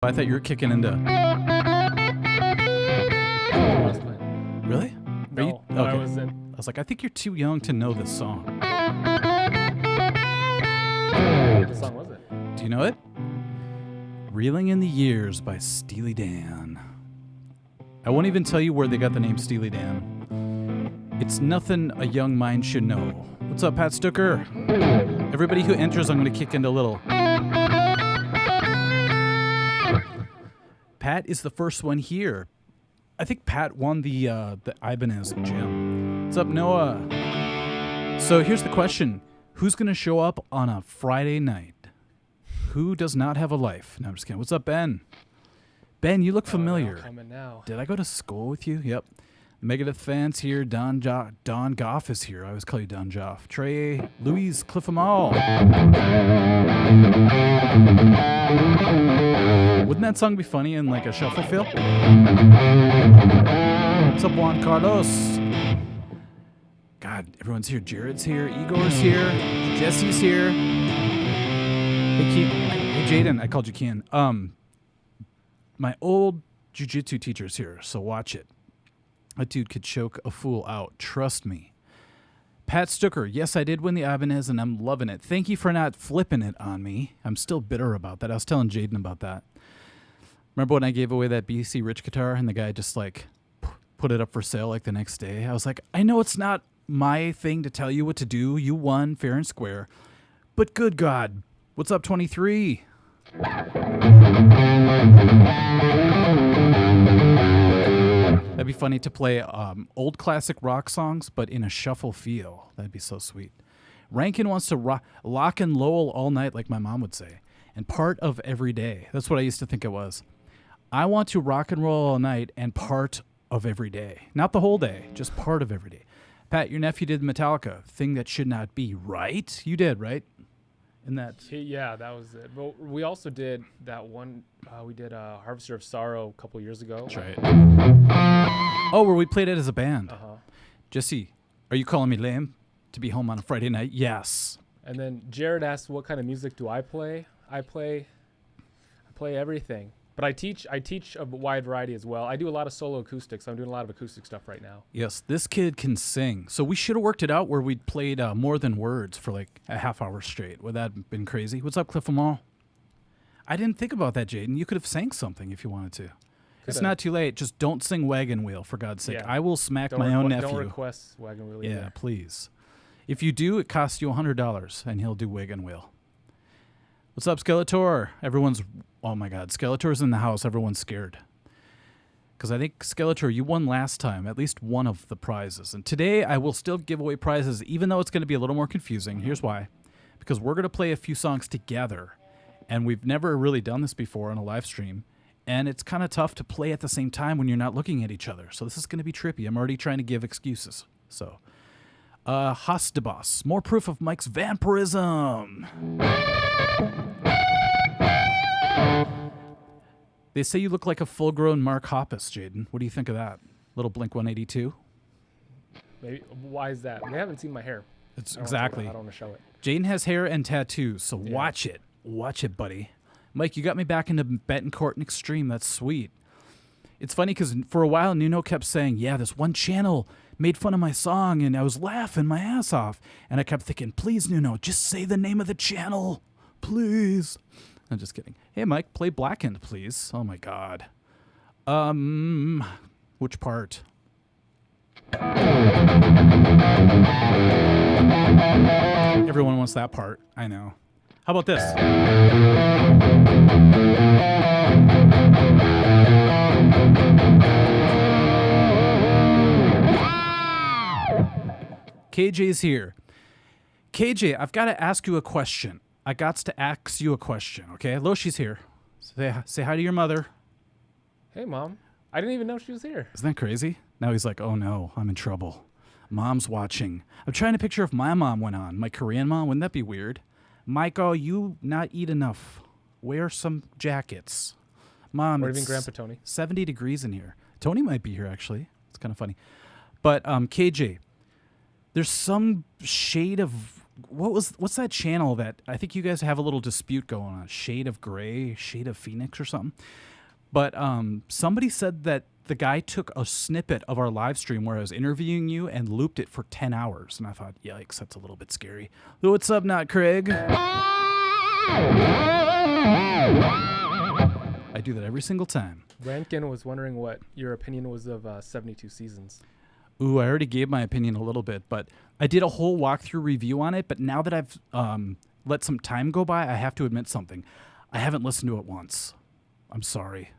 I thought you were kicking into... Really? No, okay. I wasn't. I was like, I think you're too young to know this song. What song was it? Do you know it? Reeling in the Years by Steely Dan. I won't even tell you where they got the name Steely Dan. It's nothing a young mind should know. What's up, Pat Stucker? Everybody who enters, I'm going to kick into a little. Pat is the first one here. I think Pat won the Ibanez gym. What's up, Noah? So here's the question. Who's going to show up on a Friday night? Who does not have a life? No, I'm just kidding. What's up, Ben? Ben, you look familiar. Coming now. Did I go to school with you? Yep. Megadeth fans here. Don Goff is here. I always call you Don Joff. Trey, Louise, Cliff 'em all. Wouldn't that song be funny in like a shuffle feel? What's up, Juan Carlos? God, everyone's here. Jared's here. Igor's here. Jesse's here. Hey, Jaeden. I called you Ken. My old jiu-jitsu teacher's here, so watch it. That dude could choke a fool out. Trust me. Pat Stucker. Yes, I did win the Ibanez, and I'm loving it. Thank you for not flipping it on me. I'm still bitter about that. I was telling Jaeden about that. Remember when I gave away that BC Rich guitar, and the guy just, like, put it up for sale, like, the next day? I was like, I know it's not my thing to tell you what to do. You won fair and square. But good God. What's up, 23? That'd be funny to play old classic rock songs, but in a shuffle feel. That'd be so sweet. Rankin wants to lock and Lowell all night, like my mom would say, and part of every day. That's what I used to think it was. I want to rock and roll all night and part of every day. Not the whole day, just part of every day. Pat, your nephew did Metallica, thing that should not be, right? You did, right? In that. Yeah, that was it. But we also did that one. We did Harvester of Sorrow a couple years ago. That's right. Oh, where we played it as a band. Jesse, are you calling me lame to be home on a Friday night? Yes. And then Jared asked, "What kind of music do I play?" I play everything. But I teach a wide variety as well. I do a lot of solo acoustics. I'm doing a lot of acoustic stuff right now. Yes, this kid can sing. So we should have worked it out where we'd played More Than Words for like a half hour straight. Would that have been crazy? What's up, Cliff 'em all? I didn't think about that, Jaeden. You could have sang something if you wanted to. It's not too late. Just don't sing Wagon Wheel, for God's sake. Yeah. I will smack my own nephew. Don't request Wagon Wheel either. Yeah, please. If you do, it costs you $100, and he'll do Wagon Wheel. What's up, Skeletor? Everyone's... Oh, my God. Skeletor's in the house. Everyone's scared. Because I think, Skeletor, you won last time, at least one of the prizes. And today, I will still give away prizes, even though it's going to be a little more confusing. Here's why. Because we're going to play a few songs together. And we've never really done this before on a live stream. And it's kind of tough to play at the same time when you're not looking at each other. So this is going to be trippy. I'm already trying to give excuses. So, Hostebos. More proof of Mike's vampirism. They say you look like a full-grown Mark Hoppus, Jaeden. What do you think of that? Little Blink 182? Maybe. Why is that? They haven't seen my hair. It's exactly. I don't want to show it. Jaeden has hair and tattoos, so Yeah. watch it. Watch it, buddy. Mike, you got me back into Betancourt and Extreme. That's sweet. It's funny because for a while, Nuno kept saying, yeah, this one channel made fun of my song, and I was laughing my ass off. And I kept thinking, please, Nuno, just say the name of the channel. Please. I'm just kidding. Hey, Mike, play Blackened, please. Oh, my God. Which part? Everyone wants that part. I know. How about this? KJ's here. KJ, I've got to ask you a question. I got to ask you a question, okay? Loshi's here. Say hi to your mother. Hey, Mom. I didn't even know she was here. Isn't that crazy? Now he's like, oh, no, I'm in trouble. Mom's watching. I'm trying to picture if my mom went on. My Korean mom, wouldn't that be weird? Michael, you not eat enough. Wear some jackets. Mom, Or even Grandpa Tony. 70 degrees in here. Tony might be here, actually. It's kind of funny. But KJ, there's some shade of what's that channel that I think you guys have a little dispute going on? Shade of Gray, Shade of Phoenix or something. But somebody said that the guy took a snippet of our live stream where I was interviewing you and looped it for 10 hours. And I thought, yikes, that's a little bit scary. What's up, Not Craig? I do that every single time. Rankin was wondering what your opinion was of 72 Seasons. Ooh, I already gave my opinion a little bit, but I did a whole walkthrough review on it. But now that I've let some time go by, I have to admit something. I haven't listened to it once. I'm sorry.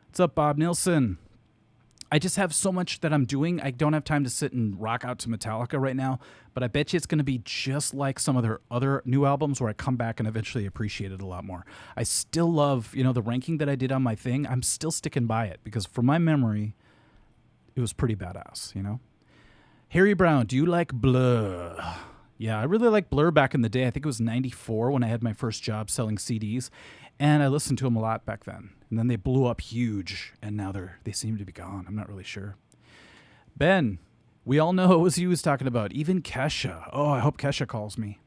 What's up, Bob Nielsen? I just have so much that I'm doing. I don't have time to sit and rock out to Metallica right now, but I bet you it's going to be just like some of their other new albums where I come back and eventually appreciate it a lot more. I still love, the ranking that I did on my thing. I'm still sticking by it because from my memory, it was pretty badass, Harry Brown, do you like Blur? Yeah, I really liked Blur back in the day. I think it was 94 when I had my first job selling CDs, and I listened to them a lot back then. And then they blew up huge, and now they seem to be gone. I'm not really sure. Ben, we all know it was you was talking about. Even Kesha. Oh, I hope Kesha calls me.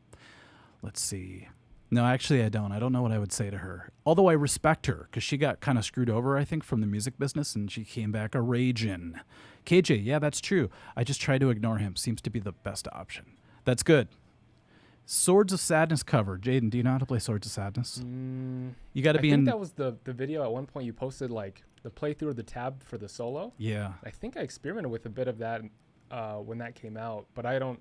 Let's see. No, actually, I don't. I don't know what I would say to her. Although I respect her, because she got kind of screwed over, I think, from the music business, and she came back a ragin'. KJ, yeah, that's true. I just try to ignore him. Seems to be the best option. That's good. Swords of Sadness cover. Jaeden, do you know how to play Swords of Sadness? You got to be in. I think that was the video at one point you posted, like the playthrough of the tab for the solo. Yeah. I think I experimented with a bit of that when that came out, but I don't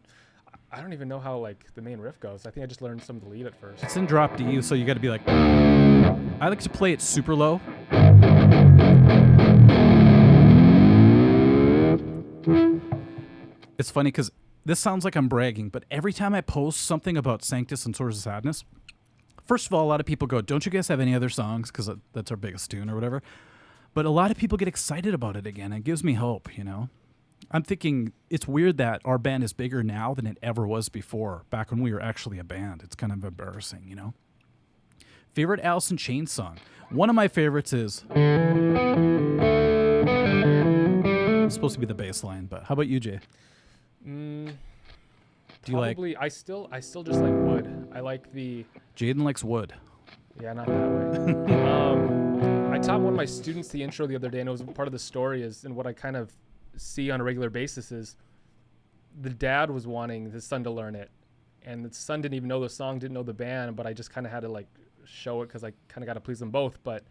even know how like the main riff goes. I think I just learned some of the lead at first. It's in drop D, so you got to be like. I like to play it super low. It's funny because this sounds like I'm bragging, but every time I post something about Sanctus and Swords of Sadness, first of all, a lot of people go, don't you guys have any other songs? Because that's our biggest tune or whatever. But a lot of people get excited about it again. It gives me hope, I'm thinking it's weird that our band is bigger now than it ever was before, back when we were actually a band. It's kind of embarrassing, Favorite Alice in Chains song? One of my favorites is... It's supposed to be the bass line, but how about you, Jay? Do you like? Probably. I still just like Wood. I like the. Jaeden likes Wood. Yeah, not that way. I taught one of my students the intro the other day, and it was part of the story. And what I kind of see on a regular basis is the dad was wanting his son to learn it, and the son didn't even know the song, didn't know the band, but I just kind of had to like show it because I kind of got to please them both. But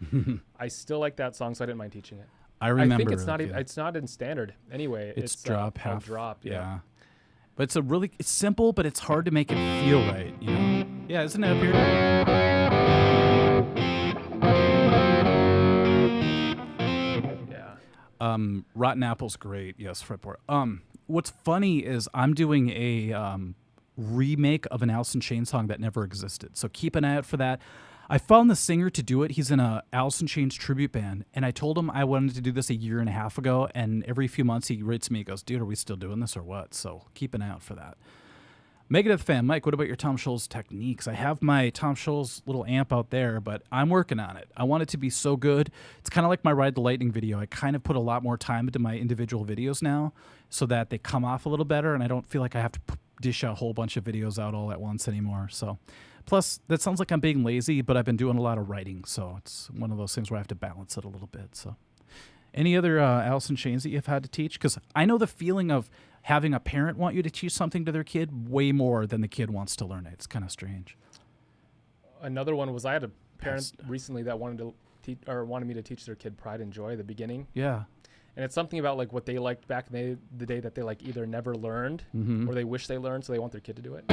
I still like that song, so I didn't mind teaching it. I remember. I think it's not even, it's not in standard anyway. It's drop half drop. Yeah. But it's simple, but it's hard to make it feel right, Yeah, isn't it up here? Yeah. Rotten Apple's great. Yes, fretboard. What's funny is I'm doing a remake of an Alice in Chains song that never existed. So keep an eye out for that. I found the singer to do it. He's in a Alice in Chains tribute band, and I told him I wanted to do this a year and a half ago, and every few months he writes me, he goes, dude, are we still doing this or what? So keep an eye out for that. Megadeth fan, Mike, what about your Tom Scholz techniques? I have my Tom Scholz little amp out there, but I'm working on it. I want it to be so good. It's kind of like my Ride the Lightning video. I kind of put a lot more time into my individual videos now so that they come off a little better, and I don't feel like I have to dish a whole bunch of videos out all at once anymore. So, plus, that sounds like I'm being lazy, but I've been doing a lot of writing, so it's one of those things where I have to balance it a little bit. So, any other Alice in Chains that you've had to teach? Because I know the feeling of having a parent want you to teach something to their kid way more than the kid wants to learn it. It's kind of strange. Another one was I had a parent recently that wanted to wanted me to teach their kid Pride and Joy at the beginning. Yeah. And it's something about like what they liked back in the day that they like either never learned or they wish they learned, so they want their kid to do it.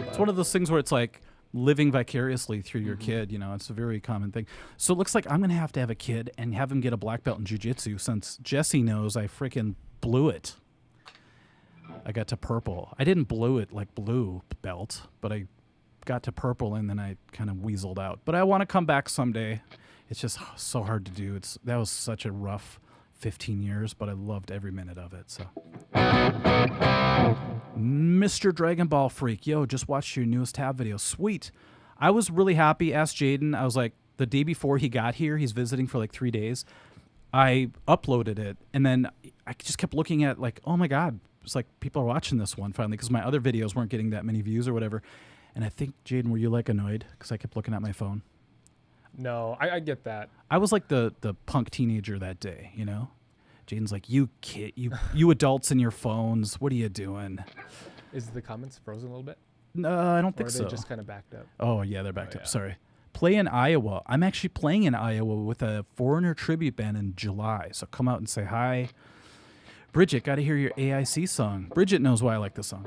It's one of those things where it's like living vicariously through your kid, it's a very common thing. So it looks like I'm going to have a kid and have him get a black belt in jiu-jitsu since Jesse knows I freaking blew it. I got to purple. I didn't blow it like blue belt, but I got to purple and then I kind of weaseled out. But I want to come back someday. It's just so hard to do. That was such a rough 15 years, but I loved every minute of it. So, Mr. Dragon Ball Freak, yo, just watched your newest tab video. Sweet. I was really happy. Asked Jaeden. I was like, the day before he got here, he's visiting for like 3 days. I uploaded it, and then I just kept looking at like, oh my God, it's like people are watching this one finally because my other videos weren't getting that many views or whatever. And I think, Jaeden, were you like annoyed because I kept looking at my phone? No, I get that. I was like the punk teenager that day, you know? Jaden's like, you kid, you adults and your phones, what are you doing? Is the comments frozen a little bit? No, I don't Or think are so. they just kind of backed up? Oh, yeah, they're backed Oh, up. yeah. Sorry. Play in Iowa. I'm actually playing in Iowa with a foreigner tribute band in July. So come out and say hi. Bridget, got to hear your AIC song. Bridget knows why I like this song.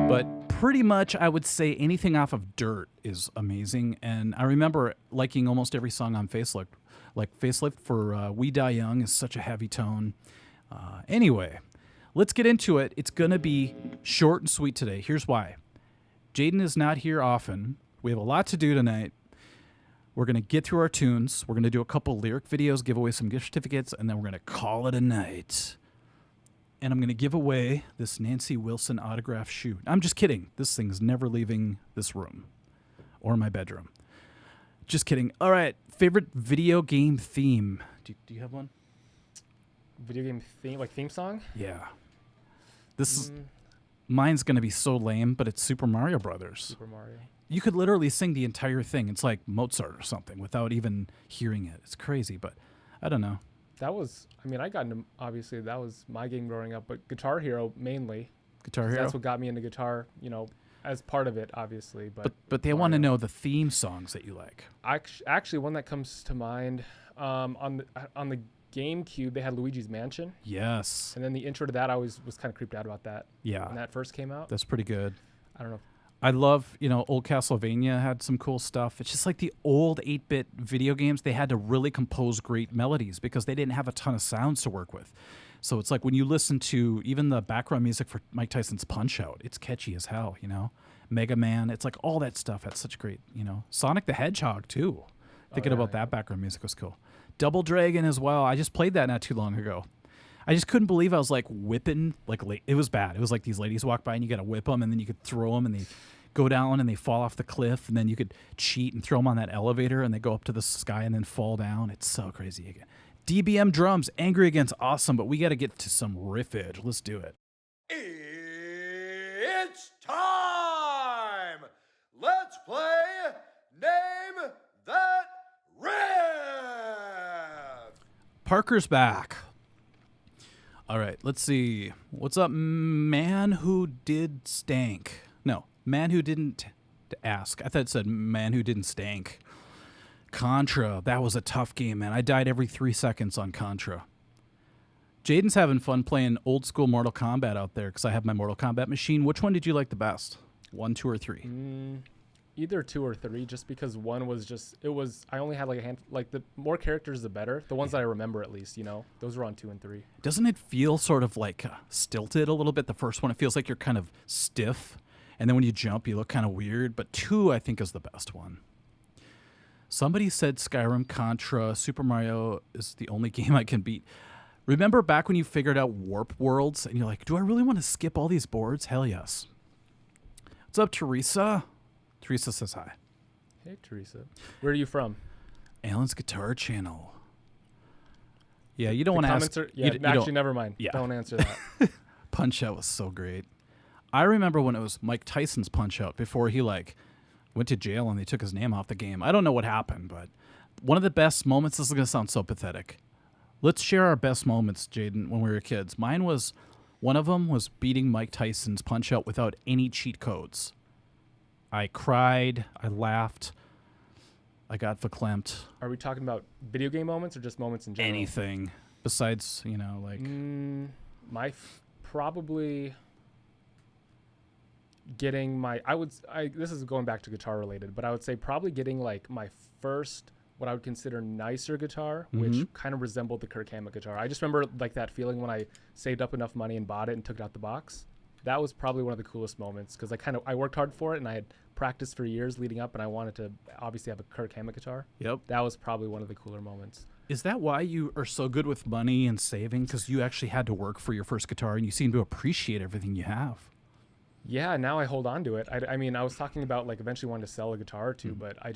But pretty much I would say anything off of Dirt is amazing. And I remember liking almost every song on Facelift. Like Facelift for We Die Young is such a heavy tone. Anyway, let's get into it. It's going to be short and sweet today. Here's why. Jaeden is not here often. We have a lot to do tonight. We're going to get through our tunes. We're going to do a couple lyric videos, give away some gift certificates, and then we're going to call it a night. And I'm going to give away this Nancy Wilson autograph shoe. I'm just kidding. This thing's never leaving this room or my bedroom. Just kidding. All right. Favorite video game theme. Do you have one? Video game theme, like theme song? Yeah. This is mine's going to be so lame, but it's Super Mario Brothers. Super Mario. You could literally sing the entire thing. It's like Mozart or something without even hearing it. It's crazy, but I don't know. That was, I mean, I got into, obviously, that was my game growing up, but Guitar Hero mainly. Guitar 'Cause Hero. That's what got me into guitar, you know, as part of it, obviously. But they want to know the theme songs that you like. Actually, one that comes to mind, on the GameCube, they had Luigi's Mansion. Yes. And then the intro to that, I was kind of creeped out about that. Yeah. When that first came out. That's pretty good. I don't know. I love, old Castlevania had some cool stuff. It's just like the old 8-bit video games, they had to really compose great melodies because they didn't have a ton of sounds to work with. So it's like when you listen to even the background music for Mike Tyson's Punch-Out, it's catchy as hell, Mega Man, it's like all that stuff had such great, Sonic the Hedgehog too. Thinking about that background music was cool. Double Dragon as well. I just played that not too long ago. I just couldn't believe I was like whipping, it was bad. It was like these ladies walk by and you got to whip them and then you could throw them and they go down and they fall off the cliff and then you could cheat and throw them on that elevator and they go up to the sky and then fall down. It's so crazy again. DBM drums, Angry Against Awesome, but we got to get to some riffage. Let's do it. It's time! Let's play Name That Riff! Parker's back. All right, let's see. What's up, man who did stank? No, man who didn't ask. I thought it said man who didn't stank. Contra, that was a tough game, man. I died every 3 seconds on Contra. Jaden's having fun playing old school Mortal Kombat out there because I have my Mortal Kombat machine. Which one did you like the best? 1, 2, or 3? Either 2 or 3, just because one was just, I only had like a hand, like the more characters, the better. The ones that I remember at least, those were on 2 and 3. Doesn't it feel sort of like stilted a little bit? The first one, it feels like you're kind of stiff. And then when you jump, you look kind of weird. But 2, I think, is the best one. Somebody said Skyrim, Contra, Super Mario is the only game I can beat. Remember back when you figured out Warp Worlds and you're like, do I really want to skip all these boards? Hell yes. What's up, Teresa? Teresa says hi. Hey, Teresa. Where are you from? Alan's Guitar Channel. Yeah, you don't want to ask. Actually, never mind. Yeah. Don't answer that. Punch-Out was so great. I remember when it was Mike Tyson's Punch-Out before he went to jail and they took his name off the game. I don't know what happened, but one of the best moments, this is going to sound so pathetic. Let's share our best moments, Jaeden, when we were kids. One of them was beating Mike Tyson's Punch-Out without any cheat codes. I cried, I laughed, I got verklempt. Are we talking about video game moments or just moments in general? Anything besides, Probably getting this is going back to guitar related, but I would say probably getting like my first, what I would consider nicer guitar, which kind of resembled the Kirk Hammett guitar. I just remember like that feeling when I saved up enough money and bought it and took it out the box. That was probably one of the coolest moments because I worked hard for it and I had practiced for years leading up and I wanted to obviously have a Kirk Hammett guitar. Yep. That was probably one of the cooler moments. Is that why you are so good with money and saving? Because you actually had to work for your first guitar and you seem to appreciate everything you have. Yeah, now I hold on to it. I mean, I was talking about like eventually wanting to sell a guitar or two, but I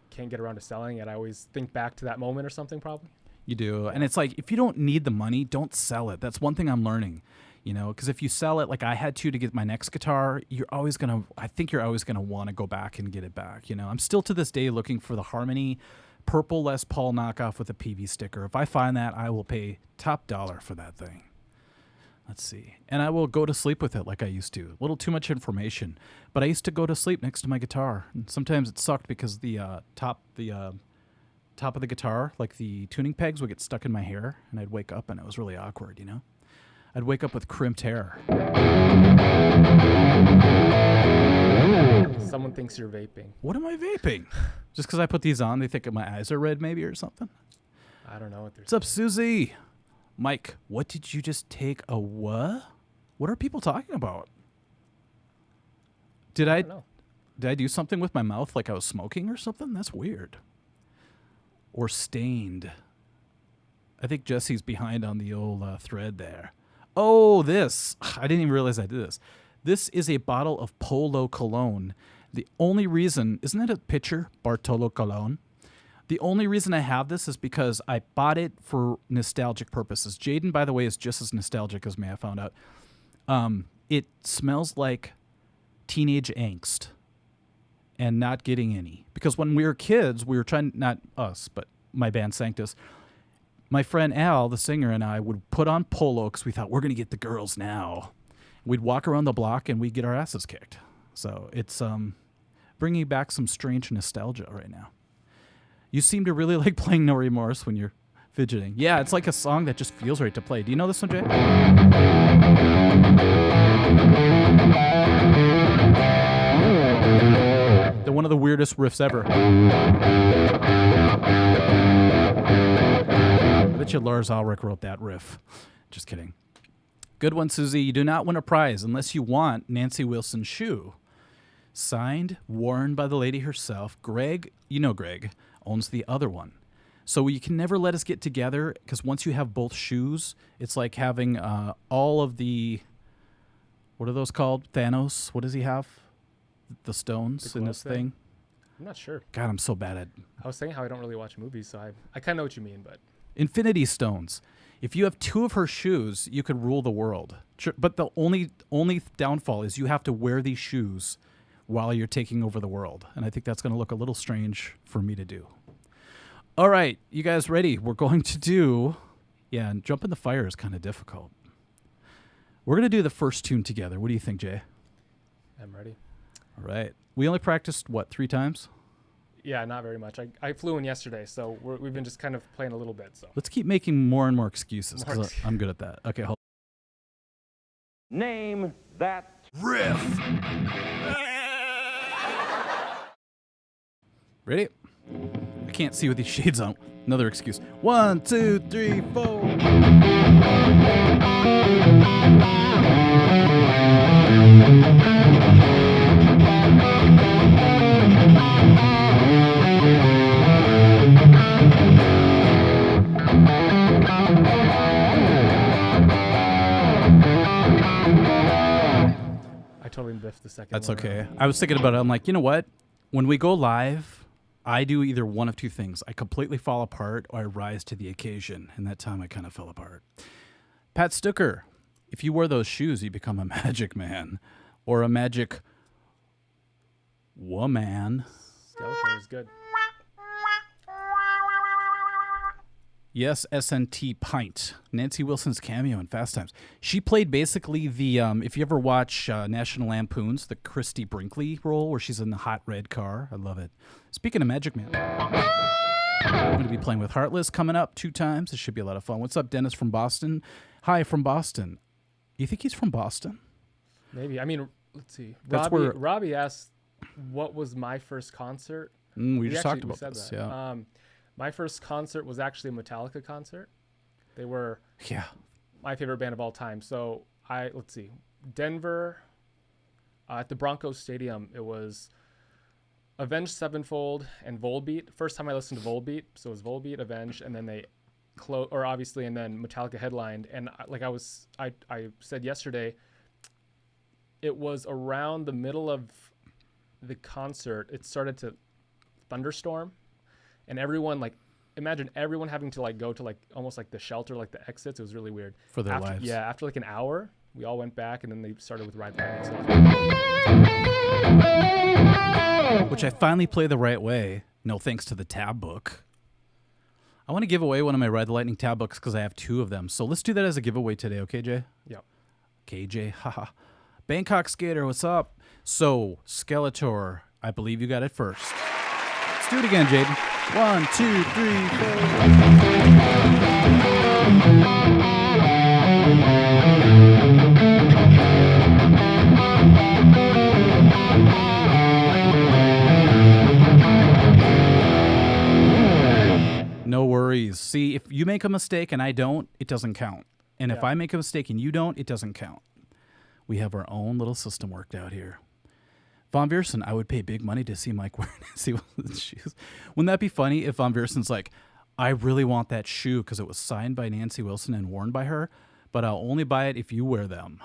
can't get around to selling it. I always think back to that moment or something probably. You do. And it's like, if you don't need the money, don't sell it. That's one thing I'm learning, you know, because if you sell it, like I had to get my next guitar, I think you're always going to want to go back and get it back. You know, I'm still to this day looking for the Harmony purple Les Paul knockoff with a PV sticker. If I find that, I will pay top dollar for that thing. Let's see. And I will go to sleep with it like I used to. A little too much information. But I used to go to sleep next to my guitar. And sometimes it sucked because the top of the guitar, like the tuning pegs, would get stuck in my hair. And I'd wake up and it was really awkward, you know? I'd wake up with crimped hair. Someone thinks you're vaping. What am I vaping? Just because I put these on, they think my eyes are red maybe or something? I don't know what they're What's up, Susie? Mike, what did you just take a what? What are people talking about? Did I do something with my mouth like I was smoking or something? That's weird. Or stained. I think Jesse's behind on the old thread there. Oh, this. I didn't even realize I did this. This is a bottle of Polo Cologne. The only reason, isn't that a picture? Bartolo Cologne. The only reason I have this is because I bought it for nostalgic purposes. Jaeden, by the way, is just as nostalgic as me, I found out. It smells like teenage angst and not getting any. Because when we were kids, we were trying, not us, but my band Sanctus, my friend Al, the singer, and I would put on Polo because we thought, we're going to get the girls now. We'd walk around the block and we'd get our asses kicked. So it's bringing back some strange nostalgia right now. You seem to really like playing No Remorse when you're fidgeting. Yeah, it's like a song that just feels right to play. Do you know this one, Jay? They're one of the weirdest riffs ever. I bet you Lars Ulrich wrote that riff. Just kidding. Good one, Susie. You do not win a prize unless you want Nancy Wilson's shoe. Signed, worn by the lady herself. Greg, you know Greg, owns the other one. So you can never let us get together because once you have both shoes, it's like having all of the, what are those called? Thanos? What does he have? The stones in this thing? I'm not sure. God, I'm so bad at... I was saying how I don't really watch movies, so I kind of know what you mean, but... Infinity Stones. If you have two of her shoes, you could rule the world. Sure, but the only downfall is you have to wear these shoes while you're taking over the world. And I think that's going to look a little strange for me to do. All right, you guys ready? We're going to do... Yeah, and Jump in the Fire is kind of difficult. We're going to do the first tune together. What do you think, Jay? I'm ready. All right. We only practiced, 3 times? Yeah, not very much. I flew in yesterday, so we've been just kind of playing a little bit. So let's keep making more and more excuses because I'm good at that. Okay, hold on. Name that riff. Ready? I can't see with these shades on. Another excuse. 1, 2, 3, 4. I totally biffed the second That's one. okay. I was thinking about it. I'm like, you know what? When we go live, I do either one of two things. I completely fall apart or I rise to the occasion. And that time I kind of fell apart. Pat Stucker, if you wear those shoes, you become a magic man or a magic woman. Skeletor is good. Yes, SNT Pint. Nancy Wilson's cameo in Fast Times. She played basically the, if you ever watch National Lampoons, the Christy Brinkley role where she's in the hot red car. I love it. Speaking of Magic Man, I'm going to be playing with Heartless coming up 2 times. It should be a lot of fun. What's up, Dennis from Boston? Hi, from Boston. You think he's from Boston? Maybe. I mean, let's see. That's Robbie asked, what was my first concert? We just talked about this, that. Yeah. My first concert was actually a Metallica concert. They were my favorite band of all time. So let's see, Denver, at the Broncos Stadium, it was Avenged Sevenfold and Volbeat. First time I listened to Volbeat, so it was Volbeat, Avenged, and then they and then Metallica headlined. And I said yesterday, it was around the middle of the concert. It started to thunderstorm. And everyone imagine everyone having to like go to like almost like the shelter, like the exits. It was really weird. For their after, lives. Yeah, after like an hour, we all went back, and then they started with Ride Lightning. So which I finally play the right way. No thanks to the tab book. I want to give away one of my Ride the Lightning tab books because I have 2 of them. So let's do that as a giveaway today, okay, Jay? yeah. KJ, haha. Bangkok Skater, what's up? So, Skeletor, I believe you got it first. Let's do it again, Jaeden. 1, 2, 3, 4. No worries. See, if you make a mistake and I don't, it doesn't count. And if I make a mistake and you don't, it doesn't count. We have our own little system worked out here. Von Viersen, I would pay big money to see Mike wear Nancy Wilson's shoes. Wouldn't that be funny if Von Viersen's like, I really want that shoe because it was signed by Nancy Wilson and worn by her, but I'll only buy it if you wear them.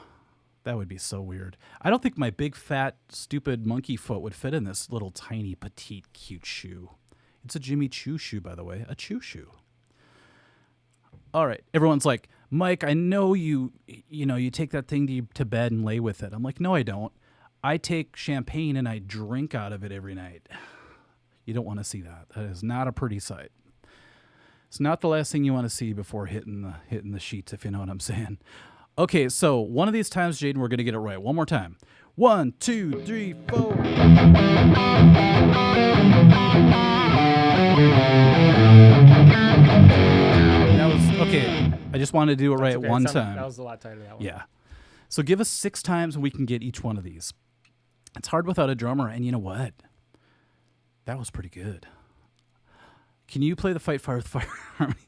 That would be so weird. I don't think my big, fat, stupid monkey foot would fit in this little tiny, petite, cute shoe. It's a Jimmy Choo shoe, by the way. A Choo shoe. All right. Everyone's like, Mike, I know you take that thing to bed and lay with it. I'm like, no, I don't. I take champagne and I drink out of it every night. You don't want to see that. That is not a pretty sight. It's not the last thing you want to see before hitting the sheets, if you know what I'm saying. Okay, so one of these times, Jaeden, we're going to get it right. One more time. 1, 2, 3, 4. Okay, I just wanted to do it right one time. That was a lot tighter, that one. Yeah. So give us 6 times and we can get each one of these. It's hard without a drummer, and you know what? That was pretty good. Can you play the Fight Fire with Fire Harmony?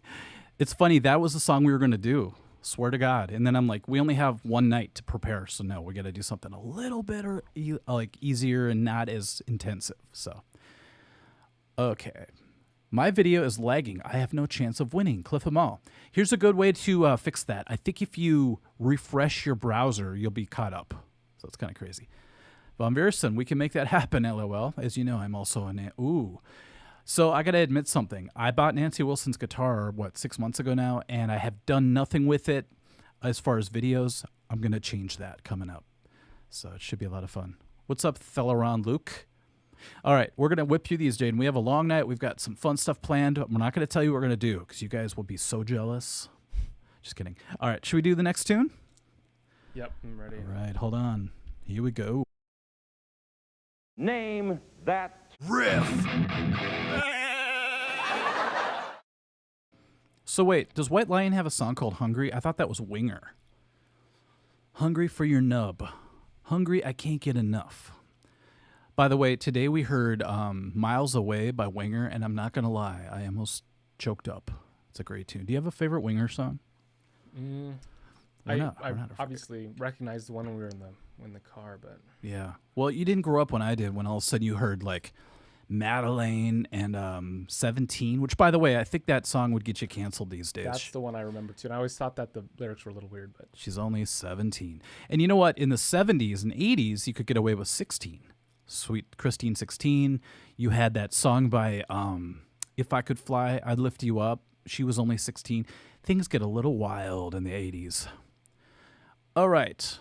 It's funny, that was the song we were going to do. Swear to God. And then I'm like, we only have one night to prepare, so no, we got to do something a little bit easier and not as intensive. So, okay. My video is lagging. I have no chance of winning. Cliff them all. Here's a good way to fix that. I think if you refresh your browser, you'll be caught up. So it's kind of crazy. Von Viersen, we can make that happen, LOL. As you know, I'm also an... Ooh. So I got to admit something. I bought Nancy Wilson's guitar, 6 months ago now, and I have done nothing with it as far as videos. I'm going to change that coming up. So it should be a lot of fun. What's up, Theleron Luke? All right, we're going to whip through these, Jaeden. We have a long night. We've got some fun stuff planned. We're not going to tell you what we're going to do because you guys will be so jealous. Just kidding. All right, should we do the next tune? Yep, I'm ready. All right, hold on. Here we go. Name that Riff. So wait, does White Lion have a song called Hungry? I thought that was Winger. Hungry for your nub. Hungry, I can't get enough. By the way, today we heard Miles Away by Winger, and I'm not going to lie, I almost choked up. It's a great tune. Do you have a favorite Winger song? I obviously recognized the one when we were in the car, but... Yeah. Well, you didn't grow up when I did, when all of a sudden you heard, like, Madeleine and 17, which, by the way, I think that song would get you canceled these days. That's the one I remember, too. And I always thought that the lyrics were a little weird, but... She's only 17. And you know what? In the 70s and 80s, you could get away with 16. Sweet Christine 16. You had that song by If I Could Fly, I'd Lift You Up. She was only 16. Things get a little wild in the 80s. All right.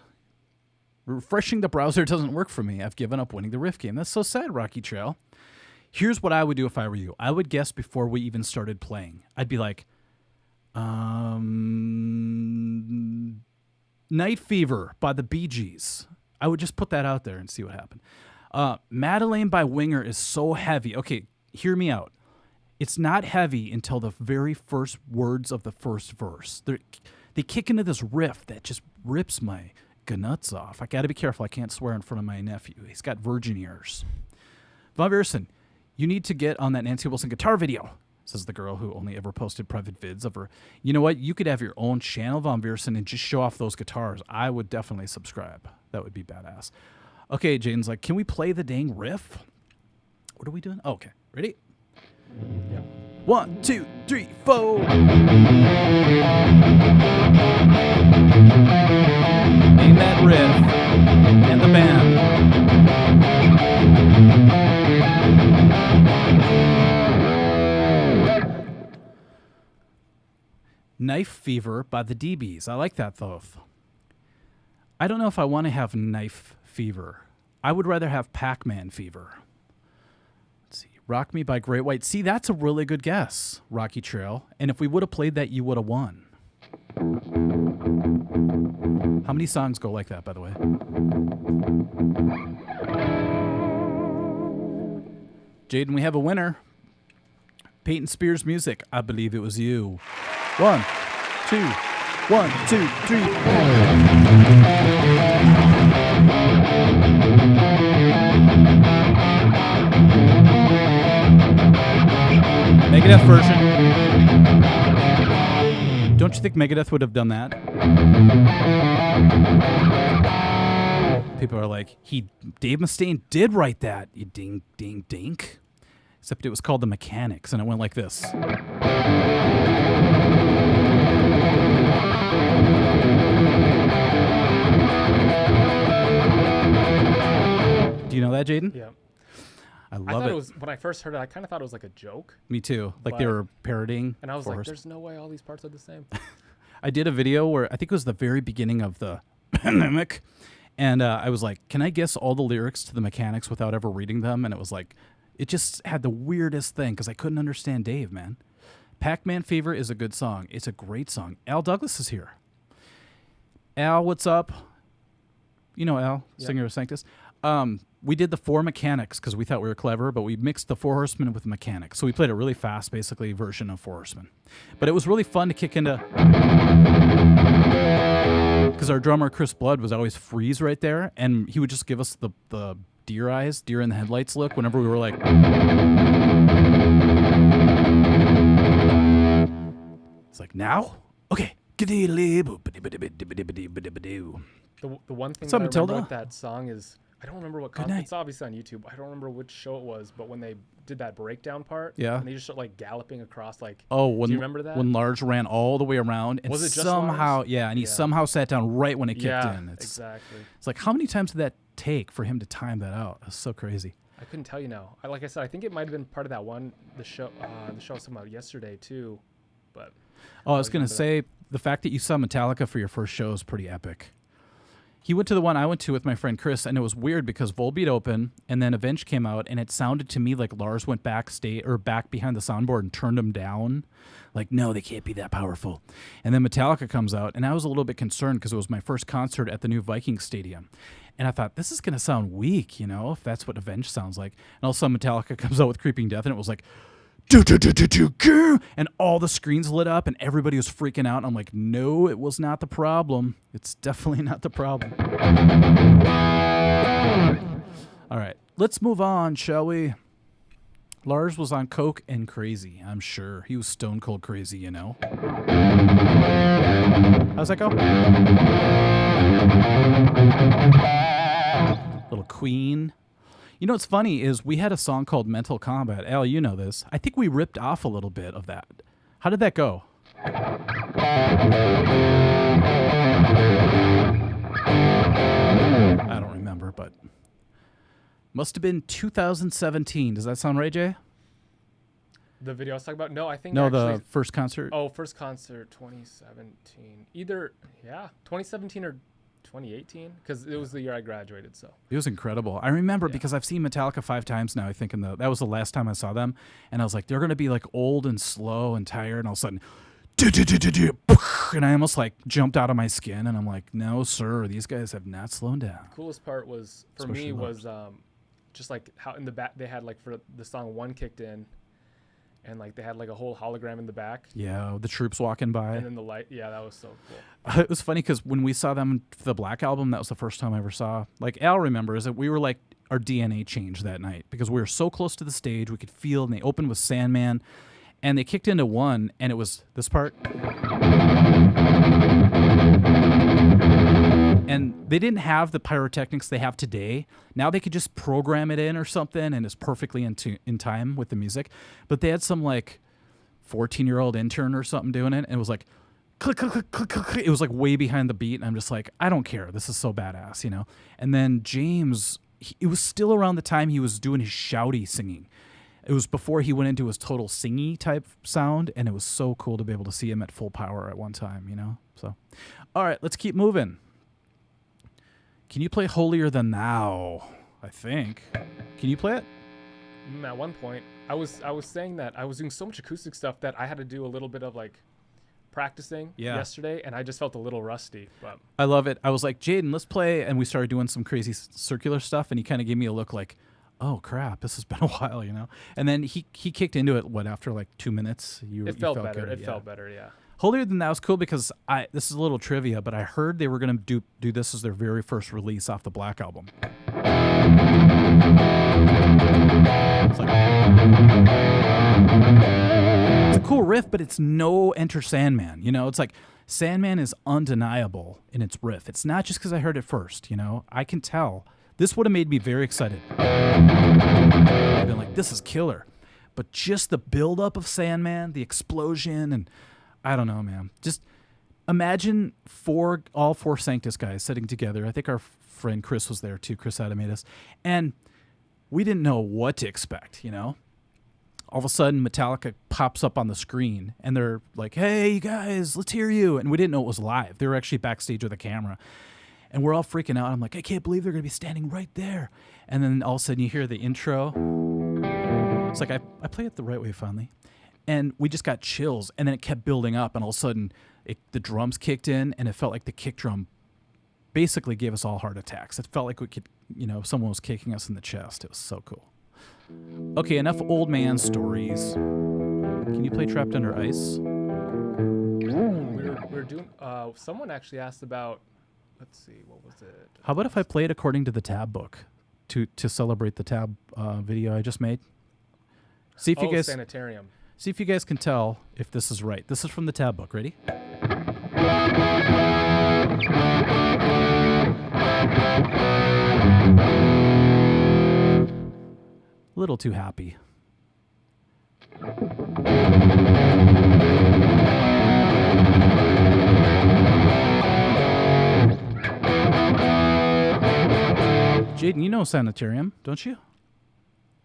Refreshing the browser doesn't work for me. I've given up winning the riff game. That's so sad, Rocky Trail. Here's what I would do if I were you. I would guess before we even started playing. I'd be like, Night Fever by the Bee Gees. I would just put that out there and see what happened. Madeleine by Winger is so heavy. Okay, hear me out. It's not heavy until the very first words of the first verse. They kick into this riff that just rips my nuts off. I got to be careful. I can't swear in front of my nephew. He's got virgin ears. Von Viersen, you need to get on that Nancy Wilson guitar video, says the girl who only ever posted private vids of her. You know what? You could have your own channel, Von Viersen, and just show off those guitars. I would definitely subscribe. That would be badass. Okay, Jaden's like, can we play the dang riff? What are we doing? Oh, okay, ready? Yeah. 1, 2, 3, 4. Name that riff and the band. Knife Fever by the DBs. I like that, though. I don't know if I want to have Knife Fever. I would rather have Pac-Man Fever. Let's see. Rock Me by Great White. See, that's a really good guess, Rocky Trail. And if we would have played that, you would have won. How many songs go like that, by the way? Jaeden, we have a winner. Peyton Spears Music. I believe it was you. 1, 2, 1, 2, 3, 4. Megadeth version. Don't you think Megadeth would have done that? People are like, Dave Mustaine did write that. You ding, ding, dink. Except it was called The Mechanics, and it went like this. Do you know that, Jaeden? Yeah. I I love thought it. it was, when I first heard it, I kind of thought it was like a joke. Me too. Like they But- were parodying. And I was like, Forrest. there's no way all these parts are the same. I did a video where I think it was the very beginning of the pandemic, and I was like, can I guess all the lyrics to The Mechanics without ever reading them? And it was like, it just had the weirdest thing because I couldn't understand Dave, man. Pac-Man Fever is a good song. It's a great song. Al Douglas is here. Al, what's up? You know Al, Yeah. singer of Sanctus. We did the Four Mechanics because we thought we were clever, but we mixed the Four Horsemen with Mechanics. So we played a really fast, basically, version of Four Horsemen. But it was really fun to kick into... Because our drummer, Chris Blood, was always freeze right there, and he would just give us the deer eyes, deer in the headlights look whenever we were like... It's like, now? Okay. The one thing What's that up, I remember Matilda? with that song is, I don't remember what night. it's obviously on YouTube. I don't remember which show it was, but when they did that breakdown part, Yeah. and they just started like galloping across, like, Oh, when, do you remember that? when Lars ran all the way around, and Was it just somehow, Lars? yeah, and he Yeah. somehow sat down right when it kicked yeah, in. It's exactly. like, how many times did that take for him to time that out? That's so crazy. I couldn't tell you now. Like I said, I think it might have been part of that one, the show I was talking about yesterday too, but Oh, I was going remember to that. say, the fact that you saw Metallica for your first show is pretty epic. He went to the one I went to with my friend Chris, and it was weird because Volbeat opened, and then Avenged came out, and it sounded to me like Lars went back behind the soundboard and turned him down. Like, no, they can't be that powerful. And then Metallica comes out, and I was a little bit concerned because it was my first concert at the new Vikings Stadium. And I thought, this is going to sound weak, you know, if that's what Avenged sounds like. And all of a sudden, Metallica comes out with Creeping Death, and it was like, and all the screens lit up and everybody was freaking out. And I'm like, no, it was not the problem. It's definitely not the problem. All right, let's move on, shall we? Lars was on coke and crazy, I'm sure. He was stone cold crazy, you know. How's that go? Little Queen. You know what's funny is we had a song called Mental Combat. Al, you know this. I think we ripped off a little bit of that. How did that go? I don't remember, but must have been 2017. Does that sound right, Jay? the video I was talking about. No, I think No, actually, the first concert. Oh, first concert 2017. Either 2017 or 2018, because it was the year I graduated. So It was incredible. I remember Yeah. because I've seen Metallica 5 times now. I think that was the last time I saw them, and I was like, they're gonna be like old and slow and tired, and all of a sudden, and I almost like jumped out of my skin, and I'm like, no, sir, these guys have not slowed down. coolest part was for Especially me was just like how in the back they had like for the song One kicked in, and like they had like a whole hologram in the back, Yeah, the troops walking by. and then the light. Yeah, that was so cool. It was funny because when we saw them for the Black Album, that was the first time I ever saw. Like Al remembers that we were like our DNA changed that night because we were so close to the stage, we could feel. And they opened with Sandman, and they kicked into One, and it was this part. And they didn't have the pyrotechnics they have today. Now they could just program it in or something, and it's perfectly in time with the music. But they had some like 14-year-old intern or something doing it, and it was like click, click, click, click, click, click. It was like way behind the beat, and I'm just like, I don't care. This is so badass, you know? And then James, it was still around the time he was doing his shouty singing. It was before he went into his total singy type sound, and it was so cool to be able to see him at full power at one time, you know? So, all right, let's keep moving. Can you play Holier Than Thou? I think. Can you play it? At one point, I was saying that I was doing so much acoustic stuff that I had to do a little bit of like practicing yesterday, and I just felt a little rusty. But I love it. I was like, Jaeden, let's play, and we started doing some crazy circular stuff, and he kind of gave me a look like, oh crap, this has been a while, you know. And then he kicked into it. What, after like 2 minutes? It felt better. It felt better. Yeah. Holier Than Thou was cool because this is a little trivia, but I heard they were gonna do this as their very first release off the Black album. It's a cool riff, but it's no Enter Sandman. You know, it's like Sandman is undeniable in its riff. It's not just because I heard it first. You know, I can tell. This would have made me very excited. I've been like, this is killer. But just the buildup of Sandman, the explosion, and I don't know, man. Just imagine all four Sanctus guys sitting together. I think our friend Chris was there too, Chris Adamatus. And we didn't know what to expect, you know? All of a sudden, Metallica pops up on the screen, and they're like, hey, you guys, let's hear you. And we didn't know it was live. They were actually backstage with a camera. And we're all freaking out. I'm like, I can't believe they're going to be standing right there. And then all of a sudden you hear the intro. It's like, I play it the right way finally. And we just got chills. And then it kept building up. And all of a sudden the drums kicked in, and it felt like the kick drum basically gave us all heart attacks. It felt like we could, you know, someone was kicking us in the chest. It was so cool. Okay, enough old man stories. Can you play Trapped Under Ice? We're doing, someone actually asked about, let's see, what was it? How about if I play it according to the tab book to celebrate the tab video I just made? See if you guys Sanitarium. See if you guys can tell if this is right. This is from the tab book. Ready? A little too happy. Jaeden, you know Sanitarium, don't you?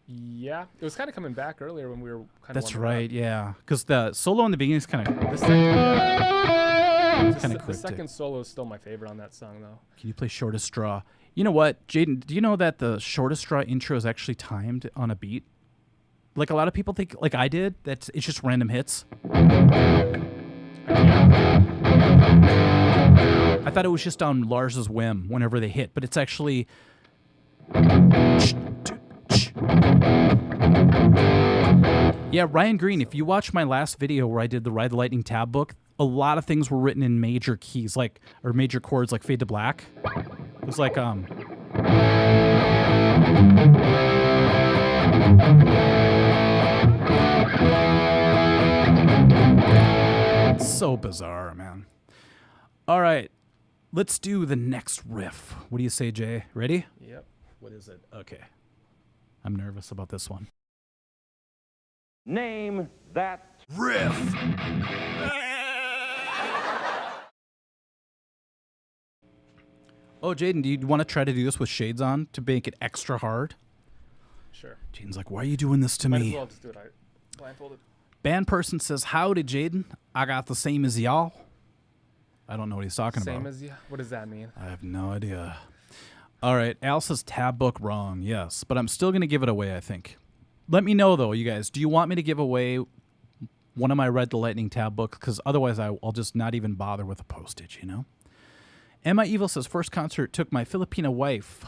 Yeah, it was kind of coming back earlier when we were kind of. That's right, yeah. Because the solo in the beginning is kind of. The second solo is still my favorite on that song, though. Can you play Shortest Straw? You know what, Jaeden? Do you know that the Shortest Straw intro is actually timed on a beat? Like a lot of people think, like I did, that it's just random hits. I thought it was just on Lars's whim whenever they hit, but it's actually. Yeah, Ryan Green, if you watch my last video where I did the Ride the Lightning tab book, a lot of things were written in major keys, like, or major chords like Fade to Black. It was like, it's so bizarre, man. All right, let's do the next riff. What do you say, Jay? Ready? Yep. What is it? Okay. I'm nervous about this one. Name that Riff. Oh, Jaeden, do you want to try to do this with shades on to make it extra hard? Sure. Jaden's like, why are you doing this to Might me? as well just do it. Blindfolded. Band person says, howdy, Jaeden. I got the same as y'all. I don't know what he's talking about. Same as you? What does that mean? I have no idea. All right, Al says tab book wrong. Yes, but I'm still going to give it away, I think. Let me know, though, you guys. Do you want me to give away one of my Red the Lightning tab books? Because otherwise I'll just not even bother with the postage, you know? Emma Evil says, first concert took my Filipina wife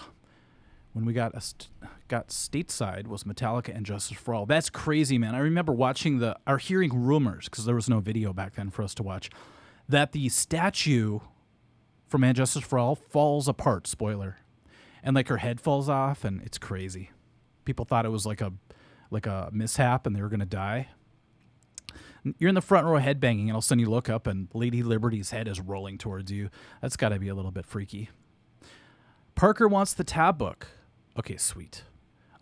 when we got stateside was Metallica and Justice for All. That's crazy, man. I remember watching or hearing rumors, because there was no video back then for us to watch, that the statue from And Justice for All falls apart, spoiler. And like her head falls off, and it's crazy. People thought it was like a mishap and they were going to die. You're in the front row headbanging, and all of a sudden you look up and Lady Liberty's head is rolling towards you. That's got to be a little bit freaky. Parker wants the tab book. Okay, sweet.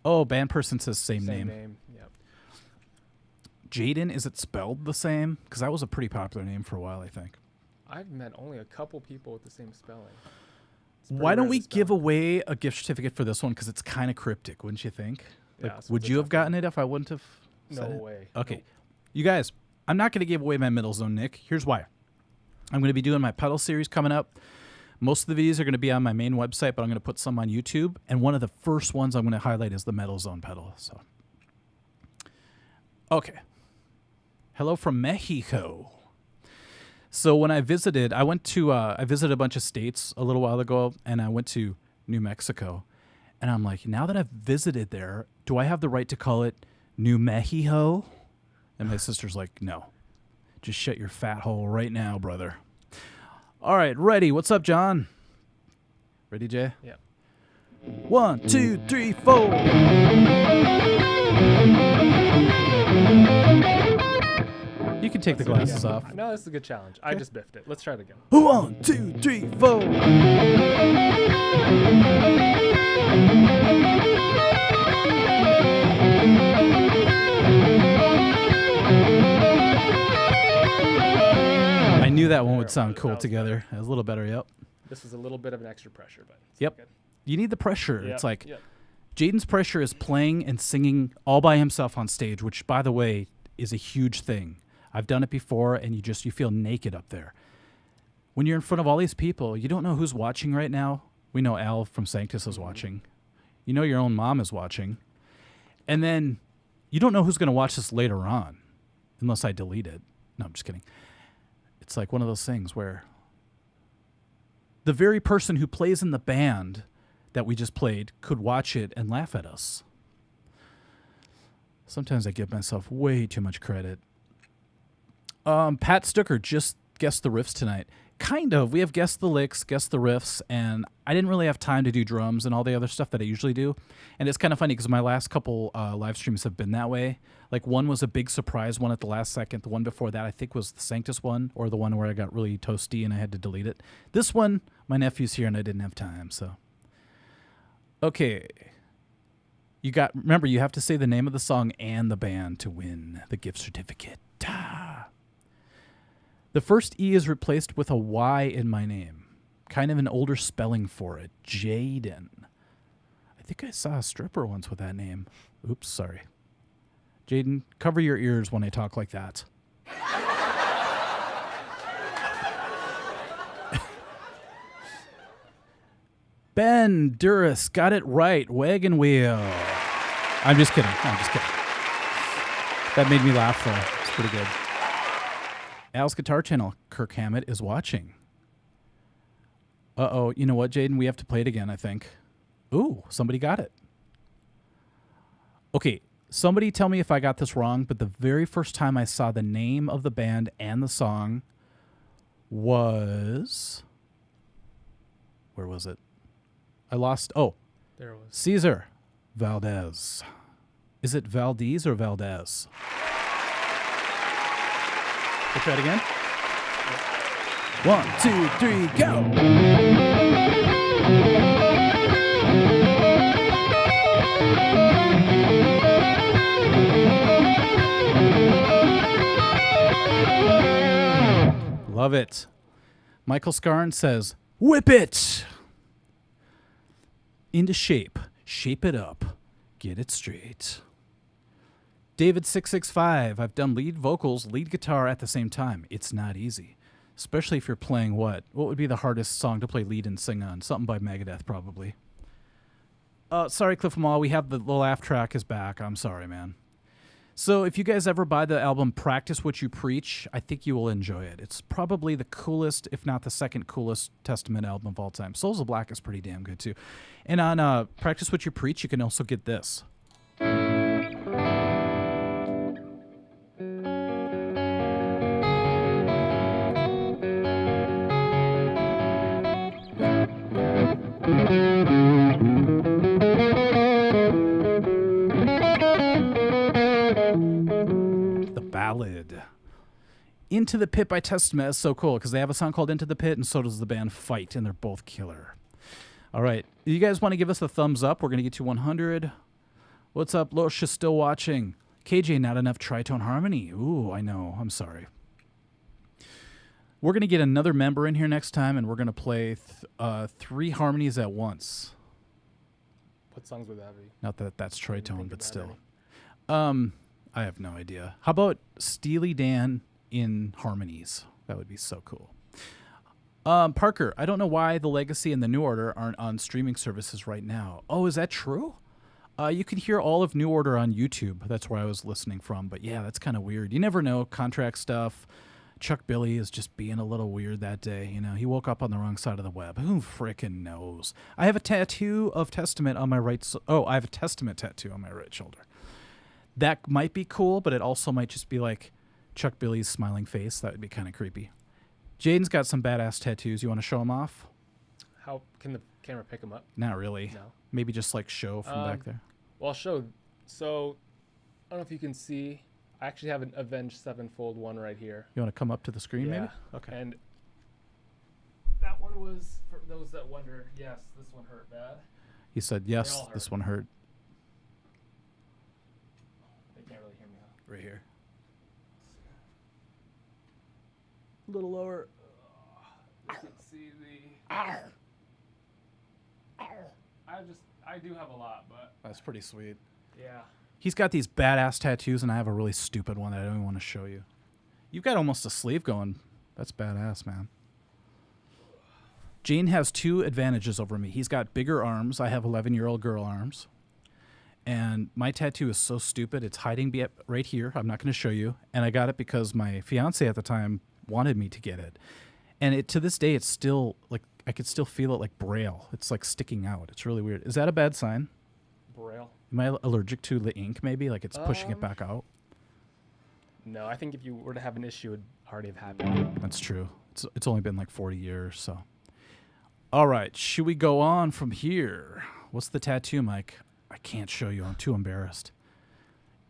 Oh, band person says same name. Yep. Jaeden, is it spelled the same? Because that was a pretty popular name for a while, I think. I've met only a couple people with the same spelling. Why don't we give away a gift certificate for this one? Because it's kind of cryptic, wouldn't you think? Yeah, Like, so would it's a you have tough gotten it if I wouldn't have No said it? way. Okay. Nope. You guys, I'm not going to give away my middle zone, Nick. Here's why. I'm going to be doing my pedal series coming up. Most of the videos are going to be on my main website, but I'm going to put some on YouTube. And one of the first ones I'm going to highlight is the metal zone pedal. So, okay. Hello from Mexico. So when I visited, I visited a bunch of states a little while ago, and I went to New Mexico. And I'm like, now that I've visited there, do I have the right to call it New Mexico? And my sister's like, no. Just shut your fat hole right now, brother. All right, ready. What's up, John? Ready, Jay? Yeah. 1, 2, 3, 4. You can take the glasses off. No, this is a good challenge. I just biffed it. Let's try it again. 1, 2, 3, 4. I knew that one would sound cool That was together. It was a little better, yep. This was a little bit of an extra pressure, but it's Yep. good. You need the pressure. Yep, It's like yep. Jaden's pressure is playing and singing all by himself on stage, which, by the way, is a huge thing. I've done it before, and you feel naked up there. When you're in front of all these people, you don't know who's watching right now. We know Al from Sanctus is watching. You know your own mom is watching. And then you don't know who's going to watch this later on, unless I delete it. No, I'm just kidding. It's like one of those things where the very person who plays in the band that we just played could watch it and laugh at us. Sometimes I give myself way too much credit. Pat Stucker just guessed the riffs tonight. Kind of. We have guessed the licks, guessed the riffs, and I didn't really have time to do drums and all the other stuff that I usually do. And it's kind of funny because my last couple live streams have been that way. Like, one was a big surprise one at the last second. The one before that, I think, was the Sanctus one, or the one where I got really toasty and I had to delete it. This one, my nephew's here and I didn't have time, so. Okay. Remember, you have to say the name of the song and the band to win the gift certificate. The first E is replaced with a Y in my name. Kind of an older spelling for it. Jaeden. I think I saw a stripper once with that name. Oops, sorry. Jaeden, cover your ears when I talk like that. Ben Duras got it right. Wagon wheel. I'm just kidding. That made me laugh, though. It's pretty good. Al's Guitar Channel, Kirk Hammett, is watching. Uh-oh. You know what, Jaeden? We have to play it again, I think. Ooh, somebody got it. Okay, somebody tell me if I got this wrong, but the very first time I saw the name of the band and the song was... Where was it? I lost... Oh, There it was. Cesar Valdez. Is it Valdez or Valdez? We'll try it again. 1, 2, 3, go! Love it. Michael Scarn says, whip it! Into shape. Shape it up. Get it straight. David665, I've done lead vocals, lead guitar at the same time. It's not easy. Especially if you're playing what? What would be the hardest song to play lead and sing on? Something by Megadeth, probably. Sorry, Cliff Mall, we have the laugh track is back. I'm sorry, man. So if you guys ever buy the album Practice What You Preach, I think you will enjoy it. It's probably the coolest, if not the second coolest Testament album of all time. Souls of Black is pretty damn good, too. And on Practice What You Preach, you can also get this. Ballad. Into the Pit by Testament is so cool because they have a song called Into the Pit and so does the band Fight, and they're both killer. All right. You guys want to give us a thumbs up? We're going to get to 100. What's up? Losha's still watching. KJ, not enough tritone harmony. Ooh, I know. I'm sorry. We're going to get another member in here next time, and we're going to play 3 harmonies at once. What songs would that be? Not that that's Troy Didn't Tone, think but about still. any. I have no idea. How about Steely Dan in harmonies? That would be so cool. Parker, I don't know why The Legacy and The New Order aren't on streaming services right now. Oh, is that true? You can hear all of New Order on YouTube. That's where I was listening from. But yeah, that's kind of weird. You never know. Contract stuff. Chuck Billy is just being a little weird that day. You know, he woke up on the wrong side of the web. Who frickin' knows? I have a tattoo of Testament on my right. I have a Testament tattoo on my right shoulder. That might be cool, but it also might just be like Chuck Billy's smiling face. That would be kind of creepy. Jaden's got some badass tattoos. You want to show them off? How can the camera pick them up? Not really. No. Maybe just like show from back there. Well, I'll show. So, I don't know if you can see. I actually have an Avenged Sevenfold one right here. You want to come up to the screen, maybe? Yeah. Okay. And that one was, for those that wonder, yes, this one hurt bad. He said, yes, all this hurt. one hurt. They can't really hear me. Huh? Right here. A little lower. You can see the. I do have a lot, but That's pretty sweet. yeah. He's got these badass tattoos, and I have a really stupid one that I don't even want to show you. You've got almost a sleeve going. That's badass, man. Gene has two advantages over me. He's got bigger arms. I have 11-year-old girl arms. And my tattoo is so stupid. It's hiding right here. I'm not going to show you. And I got it because my fiance at the time wanted me to get it. And it to this day, it's still like I could still feel it like braille. It's like sticking out. It's really weird. Is that a bad sign? Braille. Am I allergic to the ink? Maybe like it's pushing it back out. No, I think if you were to have an issue, it would already have happened. That's true. It's only been like 40 years. So, all right. Should we go on from here? What's the tattoo, Mike? I can't show you. I'm too embarrassed.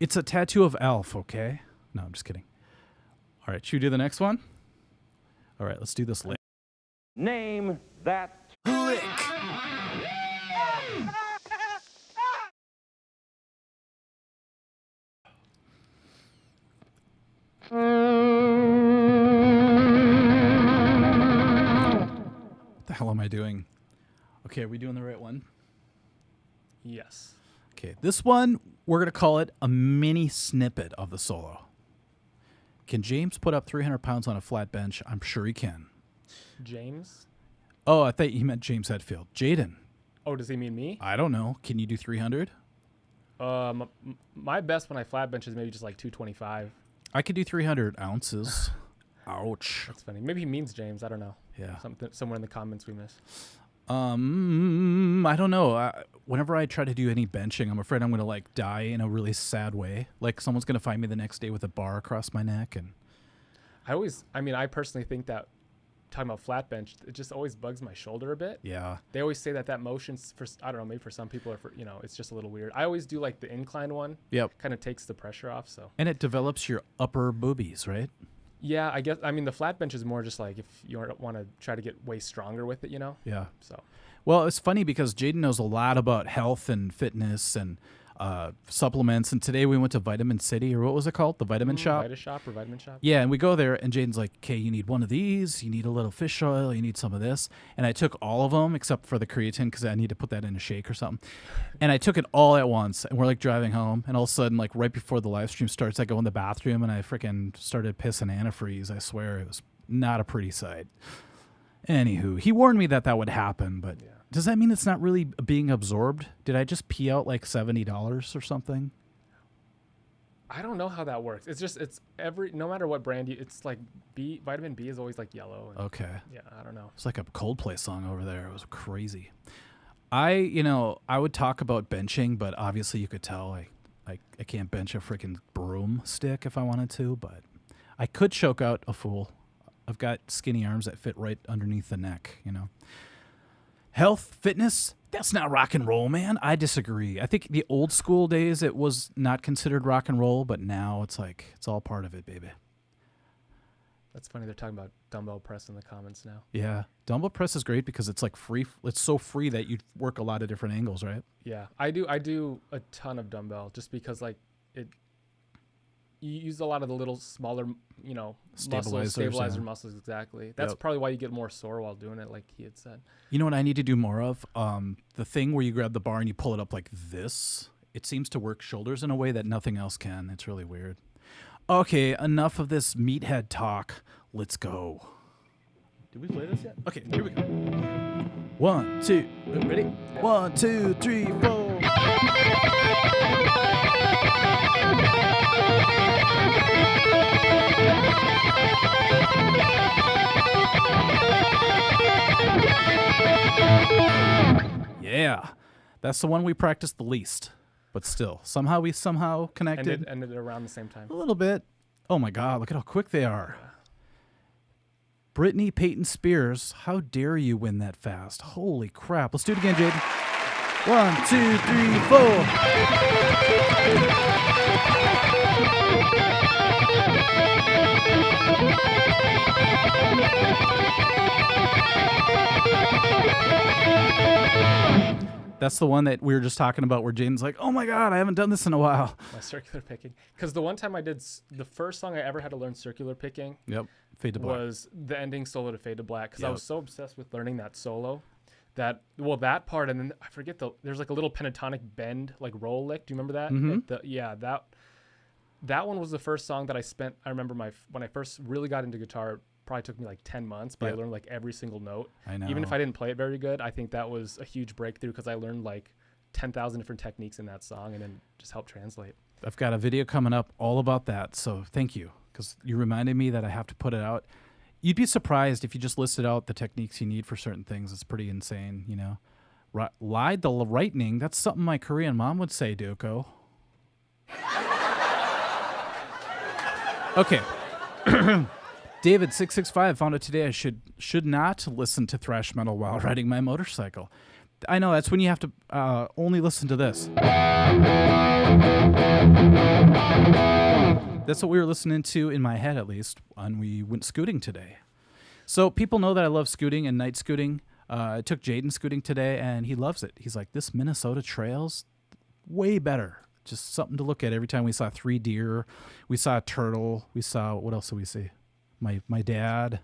It's a tattoo of Alf. Okay. No, I'm just kidding. All right. Should we do the next one? All right. Let's do this later. Name that What the hell am I doing? Okay, are we doing the right one? Yes. Okay, this one, we're going to call it a mini snippet of the solo. Can James put up 300 pounds on a flat bench? I'm sure he can. James? Oh, I thought you meant James Hetfield. Jaden, Oh, does he mean me? I don't know. Can you do 300? My best when I flat bench is maybe just like 225. I could do 300 ounces. Ouch. That's funny. Maybe he means James. I don't know. Yeah. Something somewhere in the comments we missed. I don't know. Whenever I try to do any benching, I'm afraid I'm going to like die in a really sad way. Like someone's going to find me the next day with a bar across my neck. And I personally think that talking about flat bench, it just always bugs my shoulder a bit. yeah, They always say that motion's for, I don't know, maybe for some people or for, it's just a little weird. I always do like the incline one. yep. Kind of takes the pressure off. So And it develops your upper boobies, right? yeah, I guess, the flat bench is more just like if you want to try to get way stronger with it, Yeah. So Well, it's funny because Jaden knows a lot about health and fitness and supplements. And today we went to Vitamin City, or what was it called? The Vitamin Shop? Vita Shop or Vitamin Shop. Yeah, and we go there, and Jaden's like, okay, you need one of these, you need a little fish oil, you need some of this. And I took all of them except for the creatine because I need to put that in a shake or something. And I took it all at once, and we're like driving home, and all of a sudden, like right before the live stream starts, I go in the bathroom, and I freaking started pissing antifreeze. I swear, it was not a pretty sight. Anywho, he warned me that would happen, but Yeah. does that mean it's not really being absorbed? Did I just pee out like $70 or something? I don't know how that works. It's just, no matter what brand it's like vitamin B is always like yellow. And Okay. yeah, I don't know. It's like a Coldplay song over there. It was crazy. I would talk about benching, but obviously you could tell I can't bench a freaking broomstick if I wanted to, but I could choke out a fool. I've got skinny arms that fit right underneath the neck, Health, fitness, that's not rock and roll, man. I disagree. I think the old school days it was not considered rock and roll, but now it's like it's all part of it, baby. That's funny. They're talking about dumbbell press in the comments now. Yeah. Dumbbell press is great because it's like free. It's so free that you work a lot of different angles, right? Yeah, I do a ton of dumbbell just because like it. you use a lot of the little smaller, Stabilizers, stabilizer yeah. muscles. Exactly. That's Yep. probably why you get more sore while doing it, like he had said. You know what I need to do more of? The thing where you grab the bar and you pull it up like this. It seems to work shoulders in a way that nothing else can. It's really weird. Okay, enough of this meathead talk. Let's go. Did we play this yet? Okay, here we go. 1, 2, ready? 1, 2, 3, 4. Yeah, that's the one we practiced the least, but still, somehow we connected Ended around the same time. a little bit. Oh my God, look at how quick they are. Brittany Peyton Spears, how dare you win that fast? Holy crap. Let's do it again, Jaeden. 1, 2, 3, 4. That's the one that we were just talking about where Jaden's like, oh my God, I haven't done this in a while. My circular picking. Because the one time I did, the first song I ever had to learn circular picking Yep, Fade to Black. was the ending solo to Fade to Black. Because I Yep. was so obsessed with learning that solo. That part, and then I forget there's like a little pentatonic bend, like roll lick. Do you remember that? Mhm. That one was the first song that I remember when I first really got into guitar, it probably took me like 10 months, but Yep. I learned like every single note. I know. Even if I didn't play it very good, I think that was a huge breakthrough because I learned like 10,000 different techniques in that song and then just helped translate. I've got a video coming up all about that, so thank you, because you reminded me that I have to put it out. You'd be surprised if you just listed out the techniques you need for certain things. It's pretty insane, you know. Lied the lightning, that's something my Korean mom would say, Duko. Okay. David665 found out today I should not listen to thrash metal while riding my motorcycle. I know, that's when you have to only listen to this. That's what we were listening to in my head, at least, when we went scooting today. So people know that I love scooting and night scooting. I took Jaeden scooting today, and he loves it. He's like, this Minnesota trails, way better. Just something to look at every time. We saw 3 deer. We saw a turtle. We saw, what else did we see? My dad.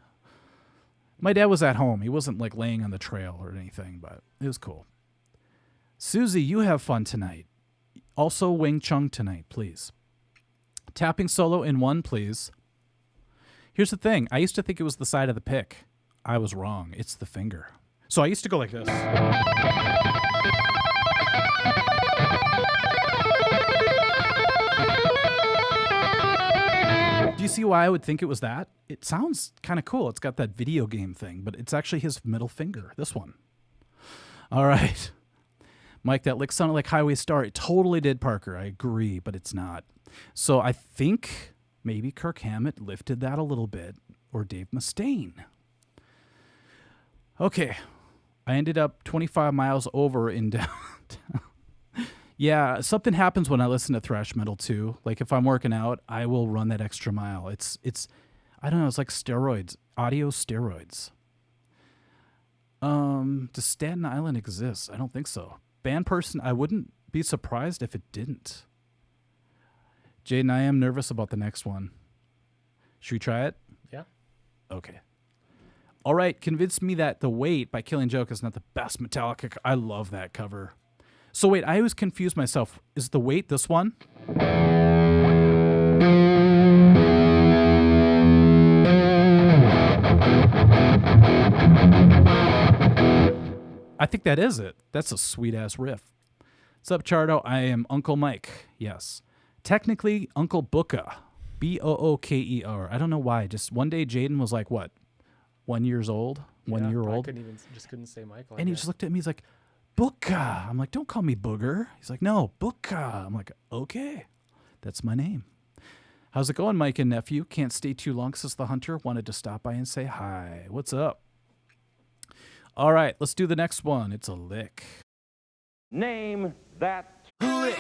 My dad was at home. He wasn't like laying on the trail or anything, but it was cool. Susie, you have fun tonight. Also Wing Chun tonight, please. Tapping solo in 1, please. Here's the thing. I used to think it was the side of the pick. I was wrong. It's the finger. So I used to go like this. Do you see why I would think it was that? It sounds kind of cool. It's got that video game thing, but it's actually his middle finger, this one. All right. Mike, that lick sounded like Highway Star. It totally did, Parker. I agree, but it's not. So I think maybe Kirk Hammett lifted that a little bit, or Dave Mustaine. Okay. I ended up 25 miles over in downtown. Yeah, something happens when I listen to thrash metal too. Like if I'm working out, I will run that extra mile. It's I don't know, it's like steroids, audio steroids. Does Staten Island exist? I don't think so. Band person, I wouldn't be surprised if it didn't. Jaeden, I am nervous about the next one. Should we try it? Yeah. Okay. All right, convince me that The Wait by Killing Joke is not the best Metallica. I love that cover. So wait, I always confuse myself. Is The Wait this one? I think that is it. That's a sweet-ass riff. What's up, Chardo? I am Uncle Mike. Yes. Technically, Uncle Booker. Booker. I don't know why. Just one day Jaeden was like, what? 1 year old? 1 year old? I couldn't say Michael. And he just looked at me. He's like, Booker. I'm like, don't call me Booger. He's like, no, Booker. I'm like, okay. That's my name. How's it going, Mike and nephew? Can't stay too long since the hunter wanted to stop by and say hi. What's up? All right, let's do the next one. It's a lick. Name that Lick.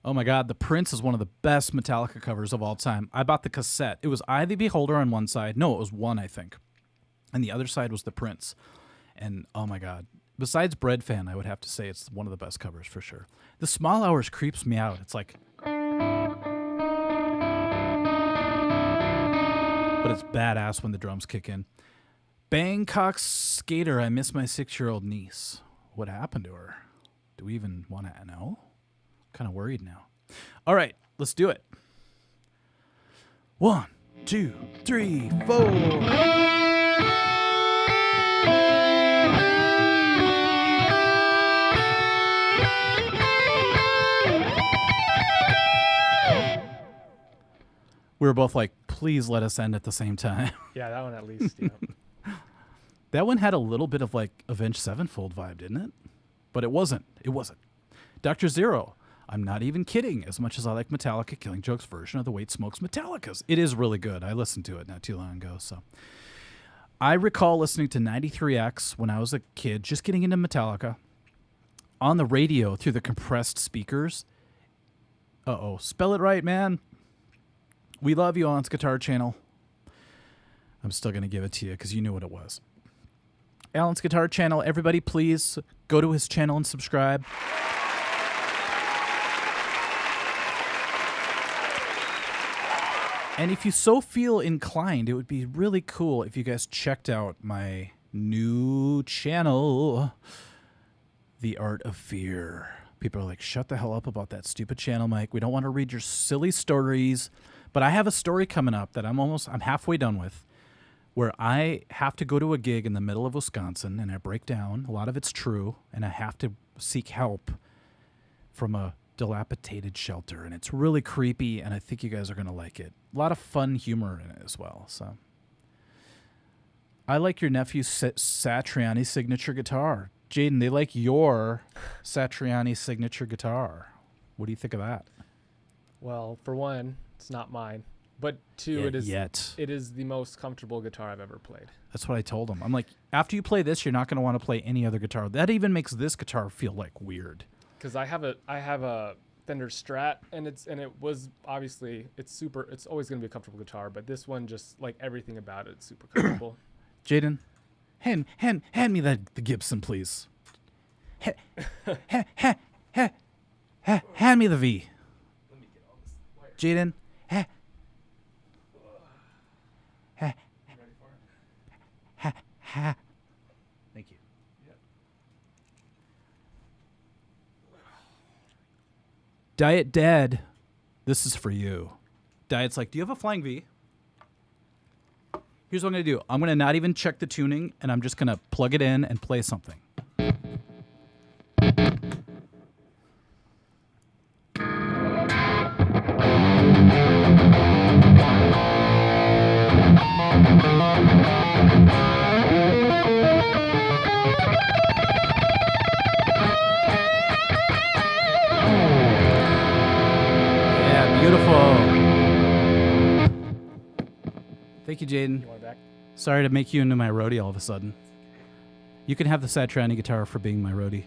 Oh my God, The Prince is one of the best Metallica covers of all time. I bought the cassette. It was Eye the Beholder on one side. No, it was one, I think. And the other side was The Prince. And oh my God, besides Bread Fan, I would have to say it's one of the best covers for sure. The Small Hours creeps me out. It's like, but it's badass when the drums kick in. Bangkok Skater, I miss my 6-year-old niece. What happened to her? Do we even want to know? Kind of worried now. All right, let's do it. 1, 2, 3, 4. We were both like, please let us end at the same time. Yeah, that one at least. Yeah. That one had a little bit of like Avenged Sevenfold vibe, didn't it? But it wasn't. It wasn't. Dr. Zero. I'm not even kidding. As much as I like Metallica, Killing Joke's version of The Weight Smokes Metallica's. It is really good. I listened to it not too long ago. So I recall listening to 93X when I was a kid, just getting into Metallica, on the radio through the compressed speakers. Spell it right, man. We love you, Alan's Guitar Channel. I'm still going to give it to you because you knew what it was. Alan's Guitar Channel. Everybody, please go to his channel and subscribe. And if you so feel inclined, it would be really cool if you guys checked out my new channel, The Art of Fear. People are like, shut the hell up about that stupid channel, Mike. We don't want to read your silly stories. But I have a story coming up that I'm halfway done with, where I have to go to a gig in the middle of Wisconsin, and I break down. A lot of it's true, and I have to seek help from a dilapidated shelter, and it's really creepy, and I think you guys are going to like it. A lot of fun humor in it as well. So I like your nephew's Satriani signature guitar. Jaeden, they like your Satriani signature guitar. What do you think of that? Well, for one, it's not mine. But two, it is the most comfortable guitar I've ever played. That's what I told him. I'm like, after you play this, you're not going to want to play any other guitar. That even makes this guitar feel like weird. Because I have a Fender Strat, and it was obviously it's always going to be a comfortable guitar, but this one, just like everything about it, it's super comfortable. Jaeden, hand me the Gibson, please. Hand me the V. Let me get all this wire. Jaeden, You ready for it? Thank you. Yeah. Diet Dad, this is for you. Diet's like, do you have a Flying V? Here's what I'm going to do. I'm going to not even check the tuning, and I'm just going to plug it in and play something. Thank you, Jaeden. You want it back? Sorry to make you into my roadie all of a sudden. You can have the Satriani guitar for being my roadie.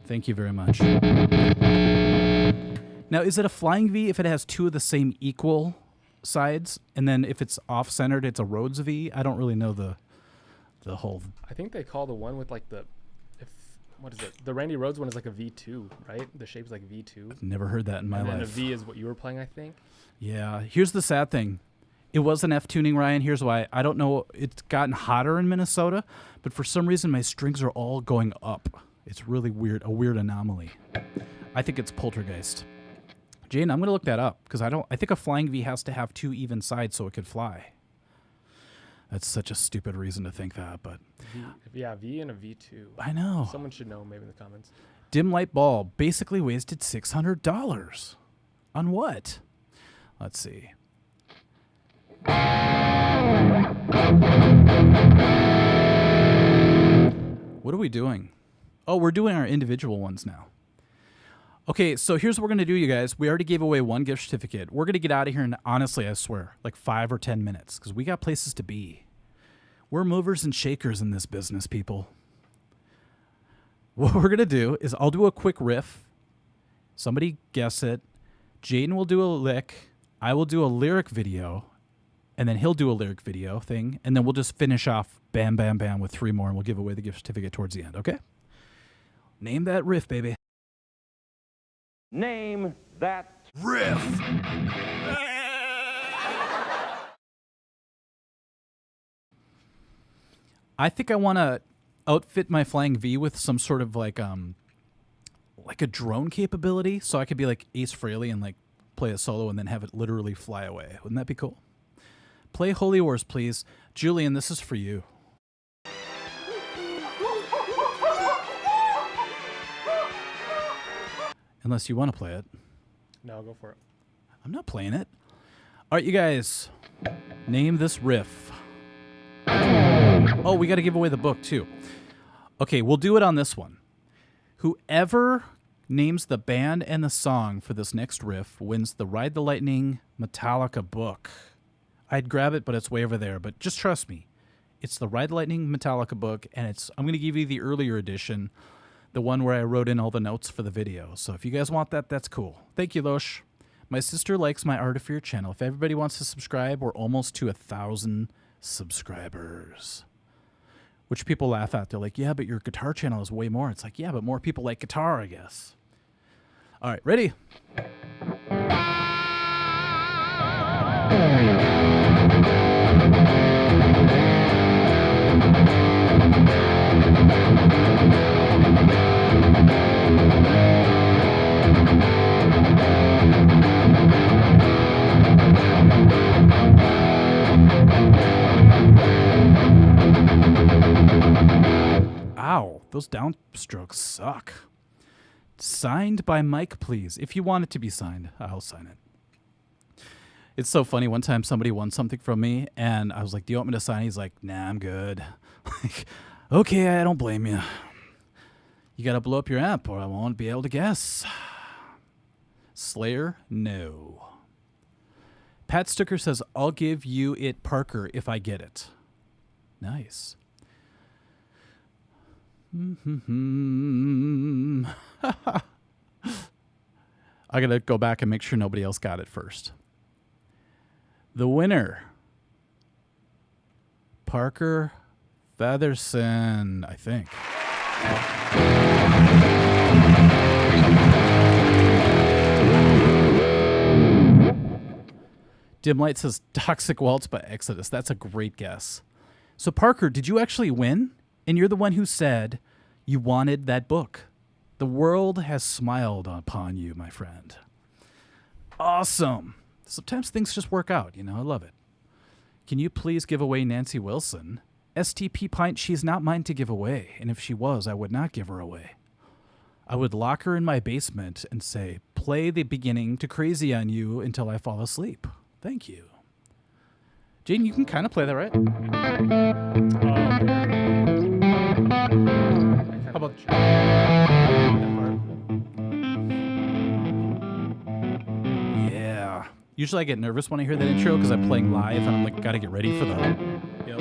Thank you very much. Now, is it a Flying V if it has two of the same equal sides, and then if it's off-centered, it's a Rhodes V? I don't really know the whole. I think they call the one with like what is it? The Randy Rhoads one is like a V2, right? The shape's like V2. Never heard that in my life. And then a V is what you were playing, I think. Yeah. Here's the sad thing. It was an F tuning, Ryan. Here's why. I don't know. It's gotten hotter in Minnesota, but for some reason my strings are all going up. It's really weird, a weird anomaly. I think it's poltergeist. Jaeden, I'm going to look that up because I think a Flying V has to have two even sides so it could fly. That's such a stupid reason to think that, but V and a V2. I know. Someone should know maybe in the comments. Dim light bulb basically wasted $600. On what? Let's see. What are we doing? Oh, we're doing our individual ones now. Okay, so here's what we're going to do, you guys. We already gave away one gift certificate. We're going to get out of here in, honestly, I swear, like 5 or 10 minutes because we got places to be. We're movers and shakers in this business, people. What we're going to do is I'll do a quick riff. Somebody guess it. Jaeden will do a lick. I will do a lyric video. and then he'll do a lyric video thing, and then we'll just finish off bam, bam, bam with 3 more, and we'll give away the gift certificate towards the end, okay? Name that riff, baby. Name that Riff. I think I want to outfit my Flying V with some sort of like a drone capability, so I could be like Ace Frehley and like play a solo and then have it literally fly away. Wouldn't that be cool? Play Holy Wars, please. Julian, this is for you. Unless you want to play it. No, go for it. I'm not playing it. All right, you guys. Name this riff. Oh, we got to give away the book, too. Okay, we'll do it on this one. Whoever names the band and the song for this next riff wins the Ride the Lightning Metallica book. I'd grab it, but it's way over there. But just trust me. It's the Ride the Lightning Metallica book, and I'm going to give you the earlier edition, the one where I wrote in all the notes for the video. So if you guys want that, that's cool. Thank you, Losh. My sister likes my Art of Fear channel. If everybody wants to subscribe, we're almost to 1,000 subscribers. Which people laugh at. They're like, yeah, but your guitar channel is way more. It's like, yeah, but more people like guitar, I guess. All right, ready? Ow, those downstrokes suck. Signed by Mike, please. If you want it to be signed, I'll sign it. It's so funny. One time somebody won something from me, and I was like, do you want me to sign? He's like, nah, I'm good. Like, okay, I don't blame you. You got to blow up your amp, or I won't be able to guess. Slayer, no. Pat Stucker says, I'll give you it, Parker, if I get it. Nice. I gotta go back and make sure nobody else got it first. The winner, Parker Featherson, I think. Dim Light says Toxic Waltz by Exodus. That's a great guess. So Parker, did you actually win? And you're the one who said you wanted that book. The world has smiled upon you, my friend. Awesome. Sometimes things just work out, you know. I love it. Can you please give away Nancy Wilson? STP Pint, she's not mine to give away. And if she was, I would not give her away. I would lock her in my basement and say, play the beginning to Crazy on You until I fall asleep. Thank you. Jaeden, you can kind of play that, right? How about yeah. Usually I get nervous when I hear that intro because I'm playing live and I'm like, gotta get ready for the. Yep.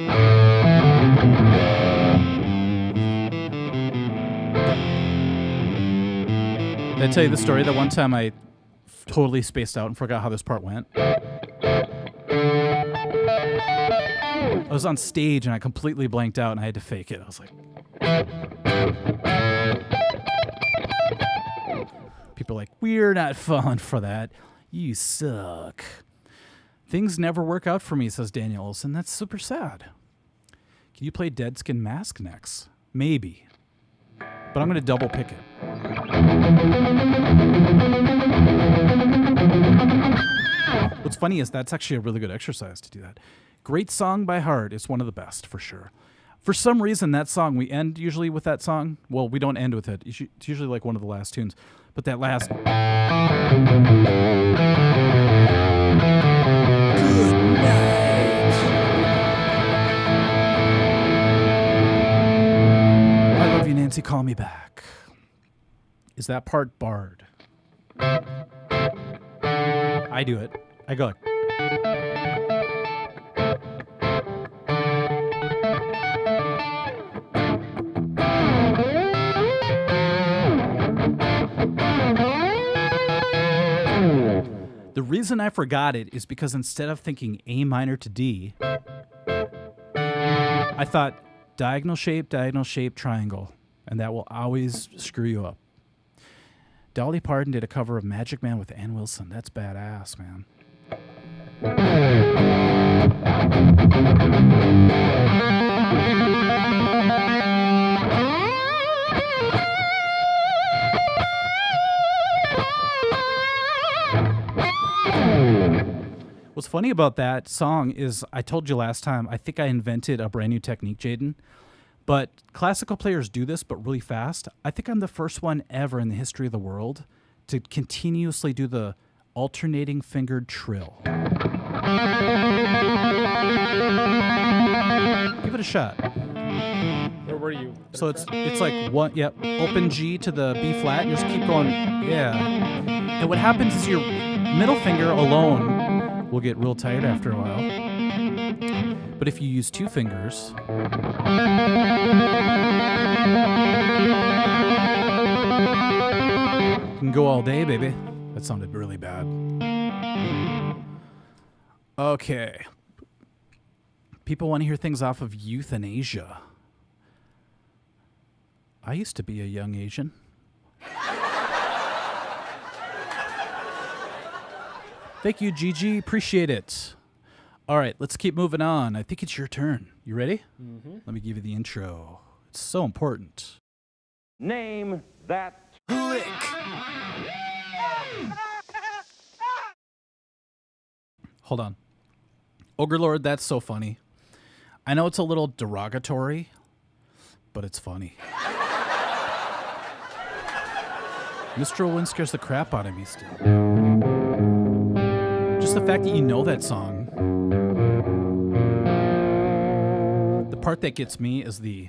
Did I tell you the story that one time I totally spaced out and forgot how this part went? I was on stage and I completely blanked out and I had to fake it. I was like, people are like, we're not falling for that. You suck. Things never work out for me, says Daniel Olson. That's super sad. Can you play Dead Skin Mask next? Maybe. But I'm going to double pick it. What's funny is that's actually a really good exercise to do that. Great song by heart. It's one of the best, for sure. For some reason, that song, we end usually with that song. Well, we don't end with it. It's usually like one of the last tunes. But that last... Good night. I love you, Nancy. Call me back. Is that part barred? I do it. I go like... The reason I forgot it is because instead of thinking A minor to D, I thought diagonal shape, triangle, and that will always screw you up. Dolly Parton did a cover of Magic Man with Ann Wilson. That's badass, man. What's funny about that song is I told you last time, I think I invented a brand new technique, Jaeden. But classical players do this, but really fast. I think I'm the first one ever in the history of the world to continuously do the alternating fingered trill. Give it a shot. Where were you? So it's like one, yep, open G to the B flat, and just keep going, yeah. And what happens is your middle finger alone will get real tired after a while. But if you use two fingers, you can go all day, baby. That sounded really bad. Okay. People want to hear things off of Euthanasia. I used to be a young Asian. Thank you, Gigi. Appreciate it. All right, let's keep moving on. I think it's your turn. You ready? Mm-hmm. Let me give you the intro. It's so important. Name that Lick. Hold on. Ogre Lord, that's so funny. I know it's a little derogatory, but it's funny. Mr. Owen scares the crap out of me still. Just the fact that you know that song. The part that gets me is the...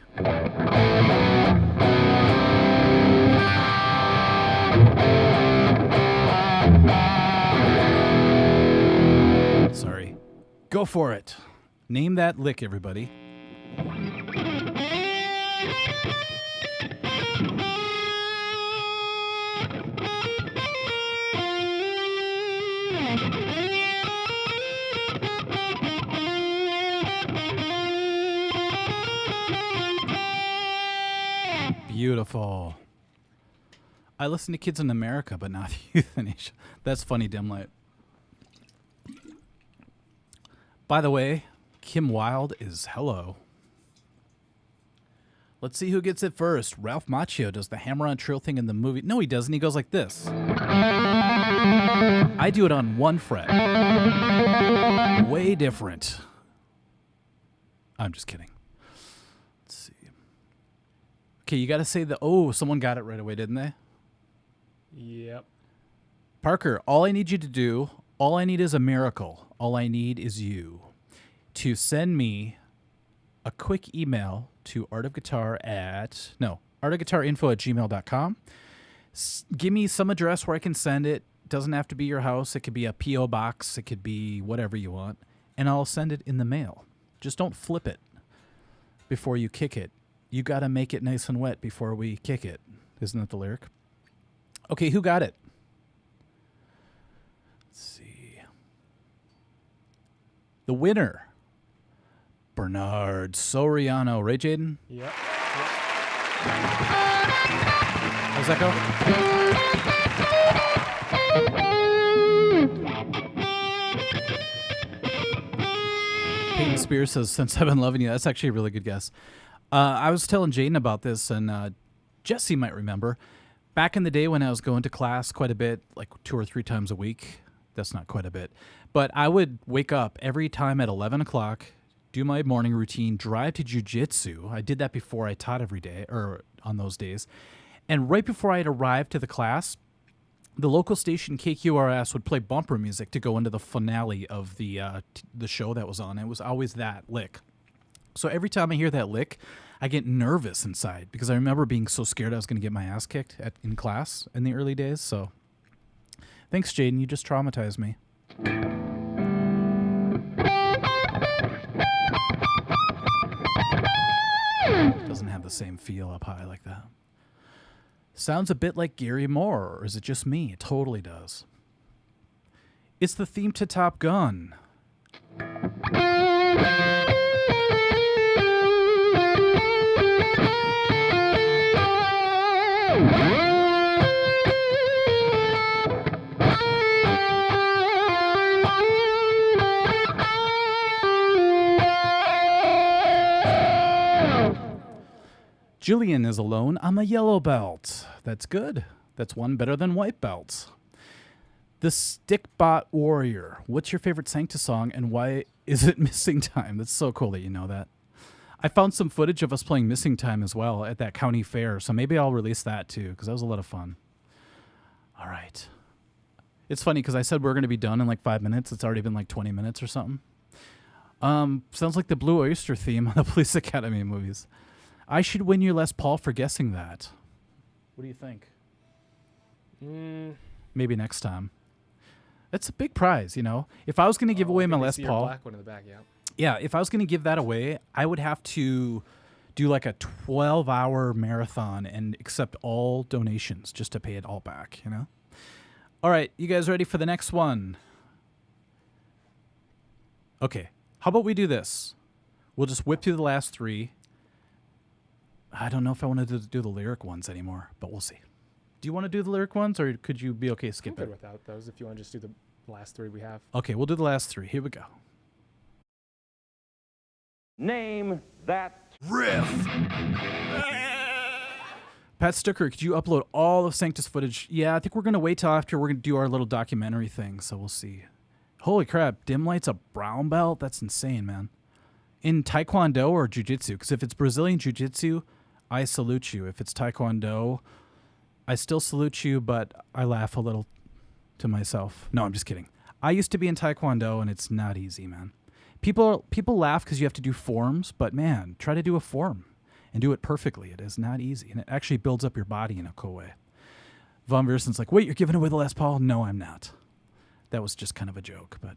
Sorry. Go for it. Name that lick, everybody. Beautiful. I listen to Kids in America, but not Euthanasia. That's funny, Dimlight. By the way, Kim Wilde is hello. Let's see who gets it first. Ralph Macchio does the hammer-on trill thing in the movie. No, he doesn't. He goes like this. I do it on one fret. Way different. I'm just kidding. Let's see. Okay, you got to say the... Oh, someone got it right away, didn't they? Yep. Parker, all I need you to do, all I need is a miracle. All I need is you to send me a quick email to artofguitarinfo@gmail.com. Give me some address where I can send it. Doesn't have to be your house. It could be a P.O. box. It could be whatever you want. And I'll send it in the mail. Just don't flip it before you kick it. You got to make it nice and wet before we kick it. Isn't that the lyric? Okay, who got it? Let's see. The winner, Bernard Soriano. Right, Jaeden? Yep. How's that go? Peyton Spears says, "Since I've been loving you." That's actually a really good guess. I was telling Jaeden about this, and Jesse might remember. Back in the day when I was going to class quite a bit, like 2 or 3 times a week, that's not quite a bit, but I would wake up every time at 11 o'clock, do my morning routine, drive to jiu-jitsu. I did that before I taught every day, or on those days. And right before I had arrived to the class, the local station KQRS would play bumper music to go into the finale of the show that was on. It was always that lick. So every time I hear that lick, I get nervous inside because I remember being so scared I was going to get my ass kicked in class in the early days. So thanks, Jaeden. You just traumatized me. Doesn't have the same feel up high like that. Sounds a bit like Gary Moore, or is it just me? It totally does. It's the theme to Top Gun. Julian is alone. I'm a yellow belt. That's good. That's one better than white belts. The Stickbot Warrior. What's your favorite Sanctus song and why is it Missing Time? That's so cool that you know that. I found some footage of us playing Missing Time as well at that county fair, so maybe I'll release that too because that was a lot of fun. All right. It's funny because I said we're going to be done in like 5 minutes. It's already been like 20 minutes or something. Sounds like the Blue Oyster theme on the Police Academy movies. I should win you Les Paul for guessing that. What do you think? Maybe next time. That's a big prize, you know. If I was going to give away my Les Paul, black one in the back, yeah. Yeah, if I was going to give that away, I would have to do like a 12-hour marathon and accept all donations just to pay it all back, you know. All right, you guys ready for the next one? Okay, how about we do this? We'll just whip through the last three. I don't know if I want to do the lyric ones anymore, but we'll see. Do you want to do the lyric ones, or could you be okay skip I'm it? good without those if you want to just do the last three we have. Okay, we'll do the last three. Here we go. Name that Riff. Pat Stucker, could you upload all of Sanctus footage? Yeah, I think we're going to wait till after we're going to do our little documentary thing, so we'll see. Holy crap, Dim Light's a brown belt? That's insane, man. In Taekwondo or Jiu-Jitsu? Because if it's Brazilian Jiu-Jitsu, I salute you. If it's Taekwondo, I still salute you, but I laugh a little to myself. No, I'm just kidding. I used to be in Taekwondo, and it's not easy, man. People laugh because you have to do forms, but man, try to do a form and do it perfectly. It is not easy, and it actually builds up your body in a cool way. Von Versen's like, wait, you're giving away the Les Paul? No, I'm not. That was just kind of a joke, but...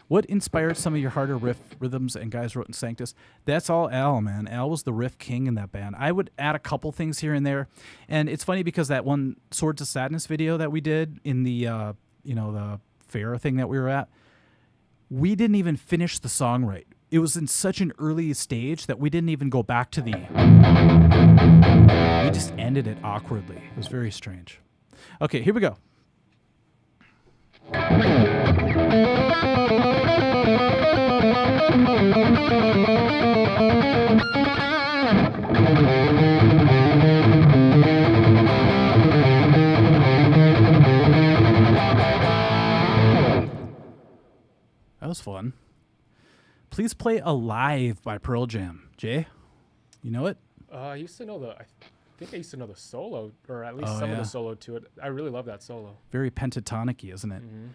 What inspired some of your harder riff rhythms and guys wrote in Sanctus? That's all Al, man. Al was the riff king in that band. I would add a couple things here and there. And it's funny because that one Swords of Sadness video that we did in the, the fair thing that we were at, we didn't even finish the song right. It was in such an early stage that we didn't even go back to the... We just ended it awkwardly. It was very strange. Okay, here we go. That was fun. Please play Alive by Pearl Jam. Jay, you know it? I used to know I think I used to know the solo, or at least some yeah. of the solo to it. I really love that solo. Very pentatonic-y, isn't it? Mm-hmm.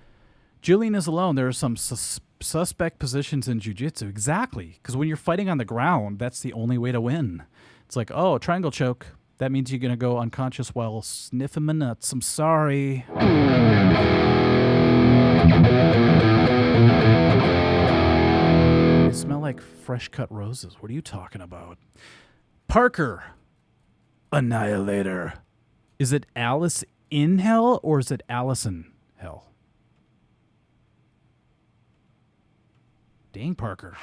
Julian is alone. There are some suspect positions in jiu-jitsu. Exactly. Because when you're fighting on the ground, that's the only way to win. It's like, oh, triangle choke. That means you're going to go unconscious while sniffing my nuts. I'm sorry. They smell like fresh-cut roses. What are you talking about? Parker. Annihilator. Is it Alice in Hell or is it Allison Hell? Dang, Parker.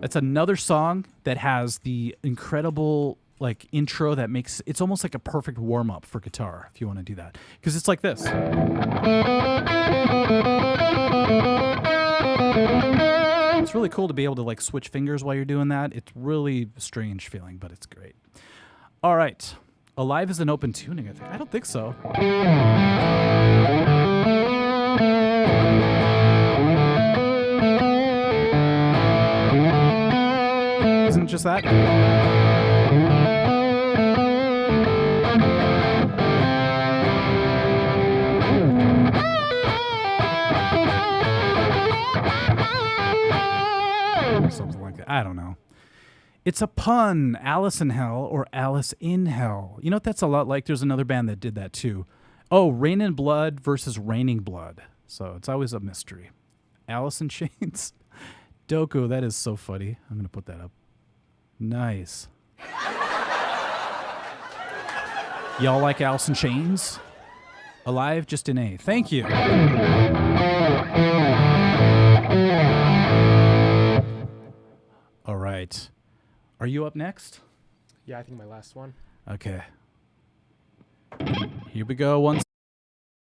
That's another song that has the incredible like intro that makes it's almost like a perfect warm-up for guitar if you want to do that. Because it's like this. It's really cool to be able to like switch fingers while you're doing that. It's really a strange feeling, but it's great. All right. Alive is an open tuning, I think. I don't think so. Isn't it just that? Something like that. I don't know. It's a pun. Alice in Hell or Alice in Hell. You know what that's a lot like? There's another band that did that too. Oh, Rain in Blood versus Raining Blood. So it's always a mystery. Alice in Chains. Doku, that is so funny. I'm going to put that up. Nice. Y'all like Alice in Chains? Alive, just in A. Thank you. All right. Are you up next? Yeah, I think my last one. Okay. Here we go. One.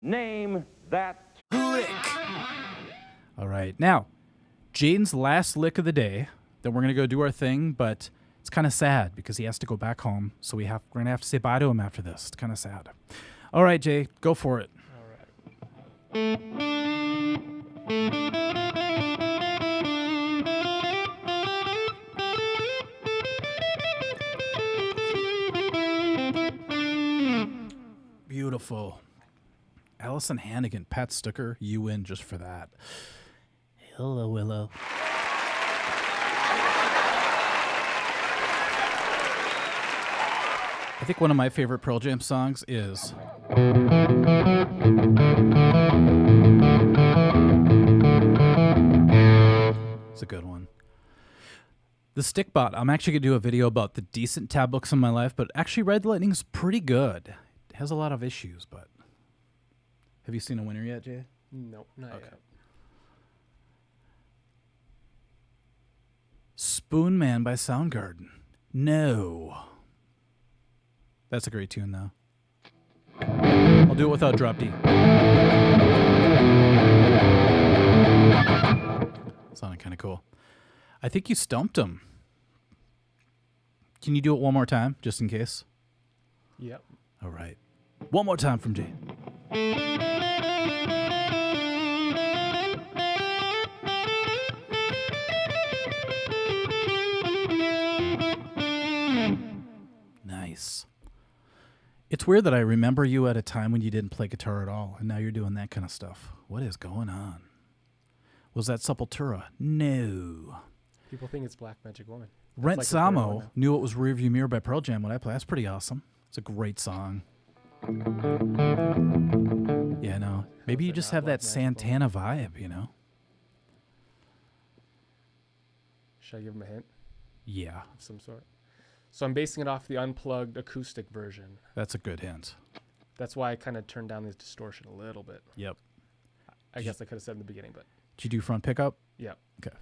Name that. All right. Now, Jaden's last lick of the day. Then we're going to go do our thing, but it's kind of sad because he has to go back home. So we're going to have to say bye to him after this. It's kind of sad. All right, Jay, go for it. All right. Beautiful. Allison Hannigan, Pat Stucker, you win just for that. Hello, Willow. I think one of my favorite Pearl Jam songs is it's a good one. The Stickbot. I'm actually going to do a video about the decent tab books in my life, but actually Red Lightning's pretty good. It has a lot of issues, but... Have you seen a winner yet, Jay? Nope, not yet. Spoon Man by Soundgarden. No. That's a great tune, though. I'll do it without drop D. Sounded kind of cool. I think you stumped him. Can you do it one more time, just in case? Yep. All right. One more time from Jay. Nice. It's weird that I remember you at a time when you didn't play guitar at all, and now you're doing that kind of stuff. What is going on? Was that Sepultura? No. People think it's Black Magic Woman. Rent That's like the third one Samo now. knew it was Rearview Mirror by Pearl Jam when I play. That's pretty awesome. It's a great song. Yeah, no. Maybe is you it just not have Black that Magic Santana vibe, you know? Should I give him a hint Yeah, of some sort? So I'm basing it off the unplugged acoustic version. that's a good hint. That's why I kind of turned down the distortion a little bit. Yep. I guess I could have said in the beginning, but Did you do front pickup? yeah. Okay.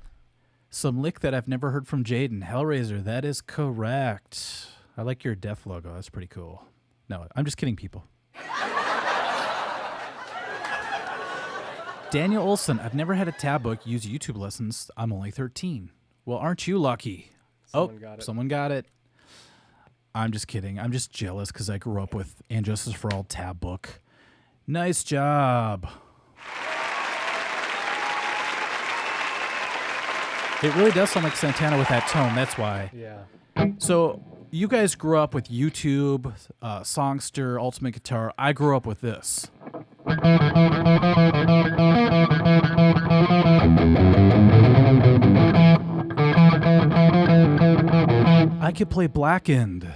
Some lick that I've never heard from Jaeden. Hellraiser, that is correct. I like your death logo. That's pretty cool. No, I'm just kidding, people. Daniel Olson, I've never had a tab book use YouTube lessons. I'm only 13. Well, aren't you lucky? Someone got it. Someone got it. I'm just kidding. I'm just jealous because I grew up with And Justice for All tab book. Nice job. It really does sound like Santana with that tone. That's why. Yeah. So you guys grew up with YouTube, Songster, Ultimate Guitar. I grew up with this. I could play Blackened.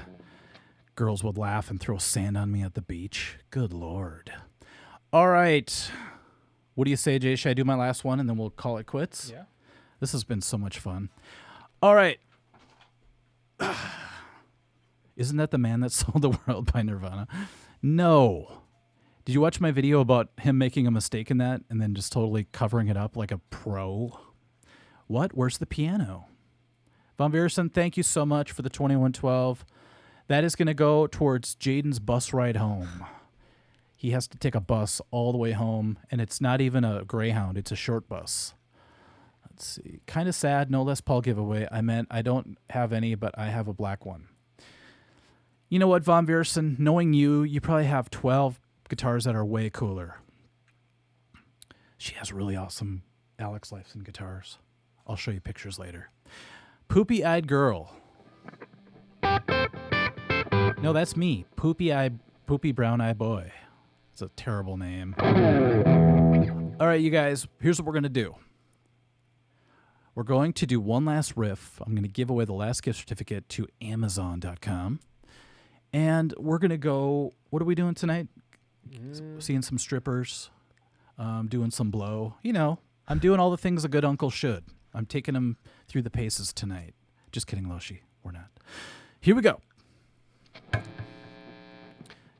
Girls would laugh and throw sand on me at the beach. Good Lord. All right. What do you say, Jay? Should I do my last one and then we'll call it quits? Yeah. This has been so much fun. All right. Isn't that The Man That Sold the World by Nirvana? No. Did you watch my video about him making a mistake in that and then just totally covering it up like a pro? What? Where's the piano? Von Viersen, thank you so much for the 2112. That is going to go towards Jaden's bus ride home. He has to take a bus all the way home, and it's not even a Greyhound. It's a short bus. Let's see. Kind of sad. No Les Paul giveaway. I meant I don't have any, but I have a black one. You know what, Von Viersen? Knowing you, you probably have 12 guitars that are way cooler. She has really awesome Alex Lifeson guitars. I'll show you pictures later. Poopy-eyed girl. No, that's me. Poopy brown-eyed boy. It's a terrible name. All right, you guys, here's what we're going to do. We're going to do one last riff. I'm going to give away the last gift certificate to Amazon.com. And we're going to go, what are we doing tonight? Seeing some strippers, doing some blow. You know, I'm doing all the things a good uncle should. I'm taking him through the paces tonight. Just kidding, Loshi. We're not. Here we go.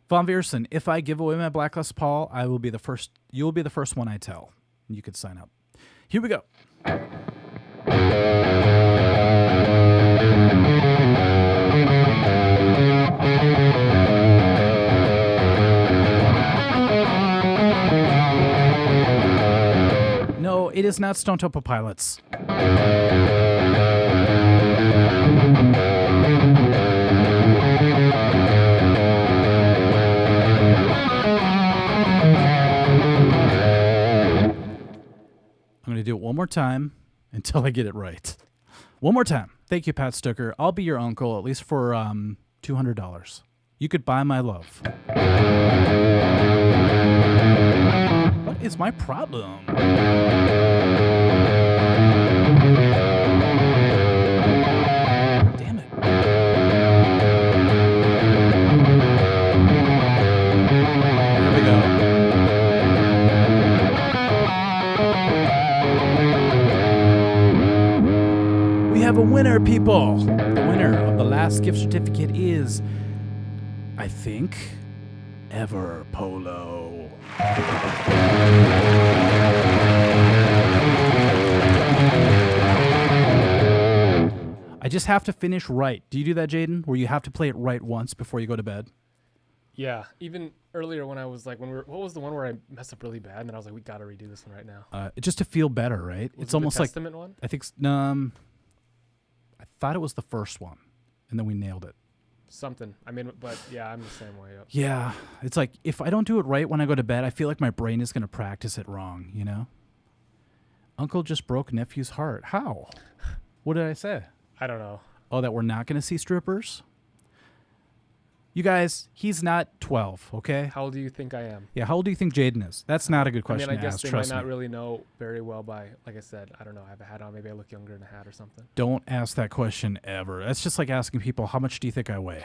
Von Viersen, if I give away my Black Les Paul, I will be the first. You will be the first one I tell. You could sign up. Here we go. No, it is not Stone Temple Pilots. I'm going to do it one more time until I get it right. One more time. Thank you, Pat Stucker. I'll be your uncle, at least for $200. You could buy my love. What is my problem? Damn it. Here we go. We have a winner, people. The winner of the last gift certificate is, I think, Ever Polo. I just have to finish right. Do you do that, Jaeden? Where you have to play it right once before you go to bed? Yeah, even earlier when I was like, what was the one where I messed up really bad, and then I was like, we got to redo this one right now. Just to feel better, right? Was It's it almost the like Testament one? I think I thought it was the first one, and then we nailed it. Something. I mean, but yeah, I'm the same way. Yep. Yeah, it's like if I don't do it right when I go to bed, I feel like my brain is going to practice it wrong, you know? Uncle just broke nephew's heart. How? What did I say? I don't know. Oh, that we're not going to see strippers? You guys, he's not 12, okay? How old do you think I am? Yeah, how old do you think Jaeden is? That's not a good question I mean, I to guess ask, they trust might not me. really know very well by, like I said, I don't know, I have a hat on. Maybe I look younger in a hat or something. Don't ask that question ever. That's just like asking people, how much do you think I weigh?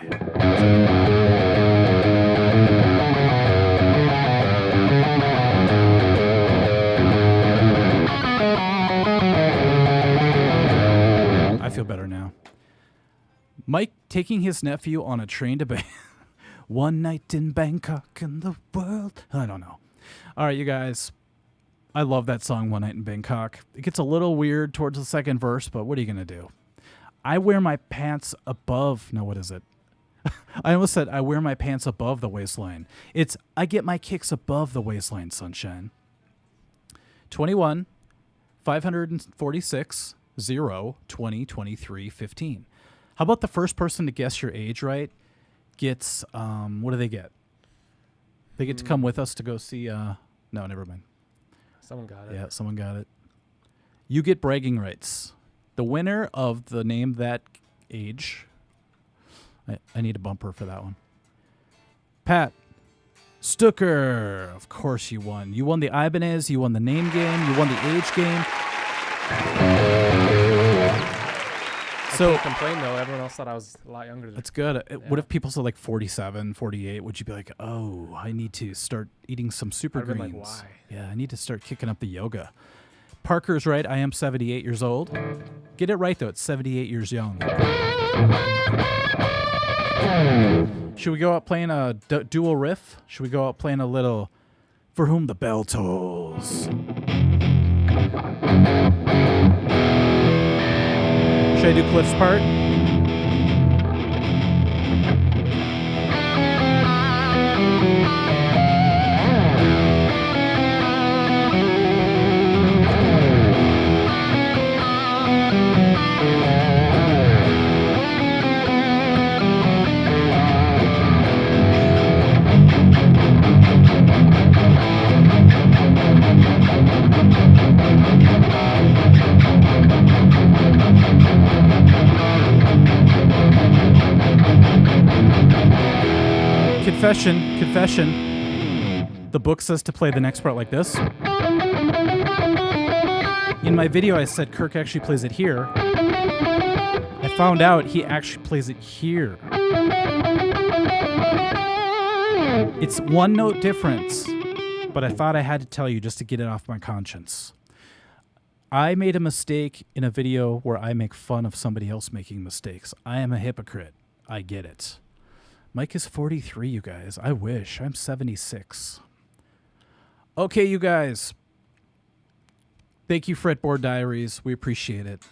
I feel better now. Mike taking his nephew on a train to Bangkok. One night in Bangkok in the world. I don't know. All right, you guys. I love that song, One Night in Bangkok. It gets a little weird towards the second verse, but what are you going to do? I wear my pants above. No, what is it? I almost said I wear my pants above the waistline. It's I get my kicks above the waistline, sunshine. 21, 546, 0, 20, 23, 15. How about the first person to guess your age right gets, what do they get? They get to come with us to go see, no, never mind. Someone got it. Yeah, someone got it. You get bragging rights. The winner of the Name That Age. I need a bumper for that one. Pat Stucker. Of course you won. You won the Ibanez. You won the name game. You won the age game. So complain though. Everyone else thought I was a lot younger than. That's good. What if people said like 47, 48? Would you be like, oh, I need to start eating some super I'd been greens? like, why? Yeah, I need to start kicking up the yoga. Parker's right. I am 78 years old. Get it right, though. It's 78 years young. Should we go out playing a dual riff? Should we go out playing a little For Whom the Bell Tolls? Should I do Cliff's part? Confession. The book says to play the next part like this. In my video, I said Kirk actually plays it here. I found out he actually plays it here. It's one note difference, but I thought I had to tell you just to get it off my conscience. I made a mistake in a video where I make fun of somebody else making mistakes. I am a hypocrite. I get it. Mike is 43, you guys. I wish. I'm 76. Okay, you guys. Thank you, Fretboard Diaries. We appreciate it.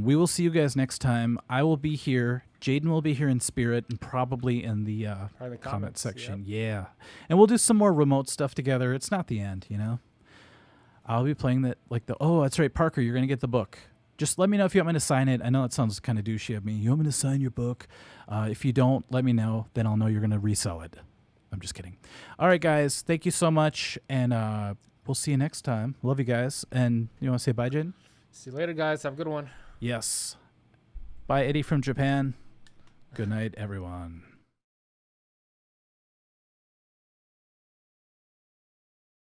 We will see you guys next time. I will be here. Jaeden will be here in spirit and probably in the comment section. Yep. Yeah. And we'll do some more remote stuff together. It's not the end, you know? I'll be playing that, oh, that's right, Parker, you're going to get the book. Just let me know if you want me to sign it. I know it sounds kind of douchey of me. You want me to sign your book? If you don't, let me know. Then I'll know you're going to resell it. I'm just kidding. All right, guys. Thank you so much. And we'll see you next time. Love you guys. And you want to say bye, Jaeden? See you later, guys. Have a good one. Yes. Bye, Eddie from Japan. Good night, everyone.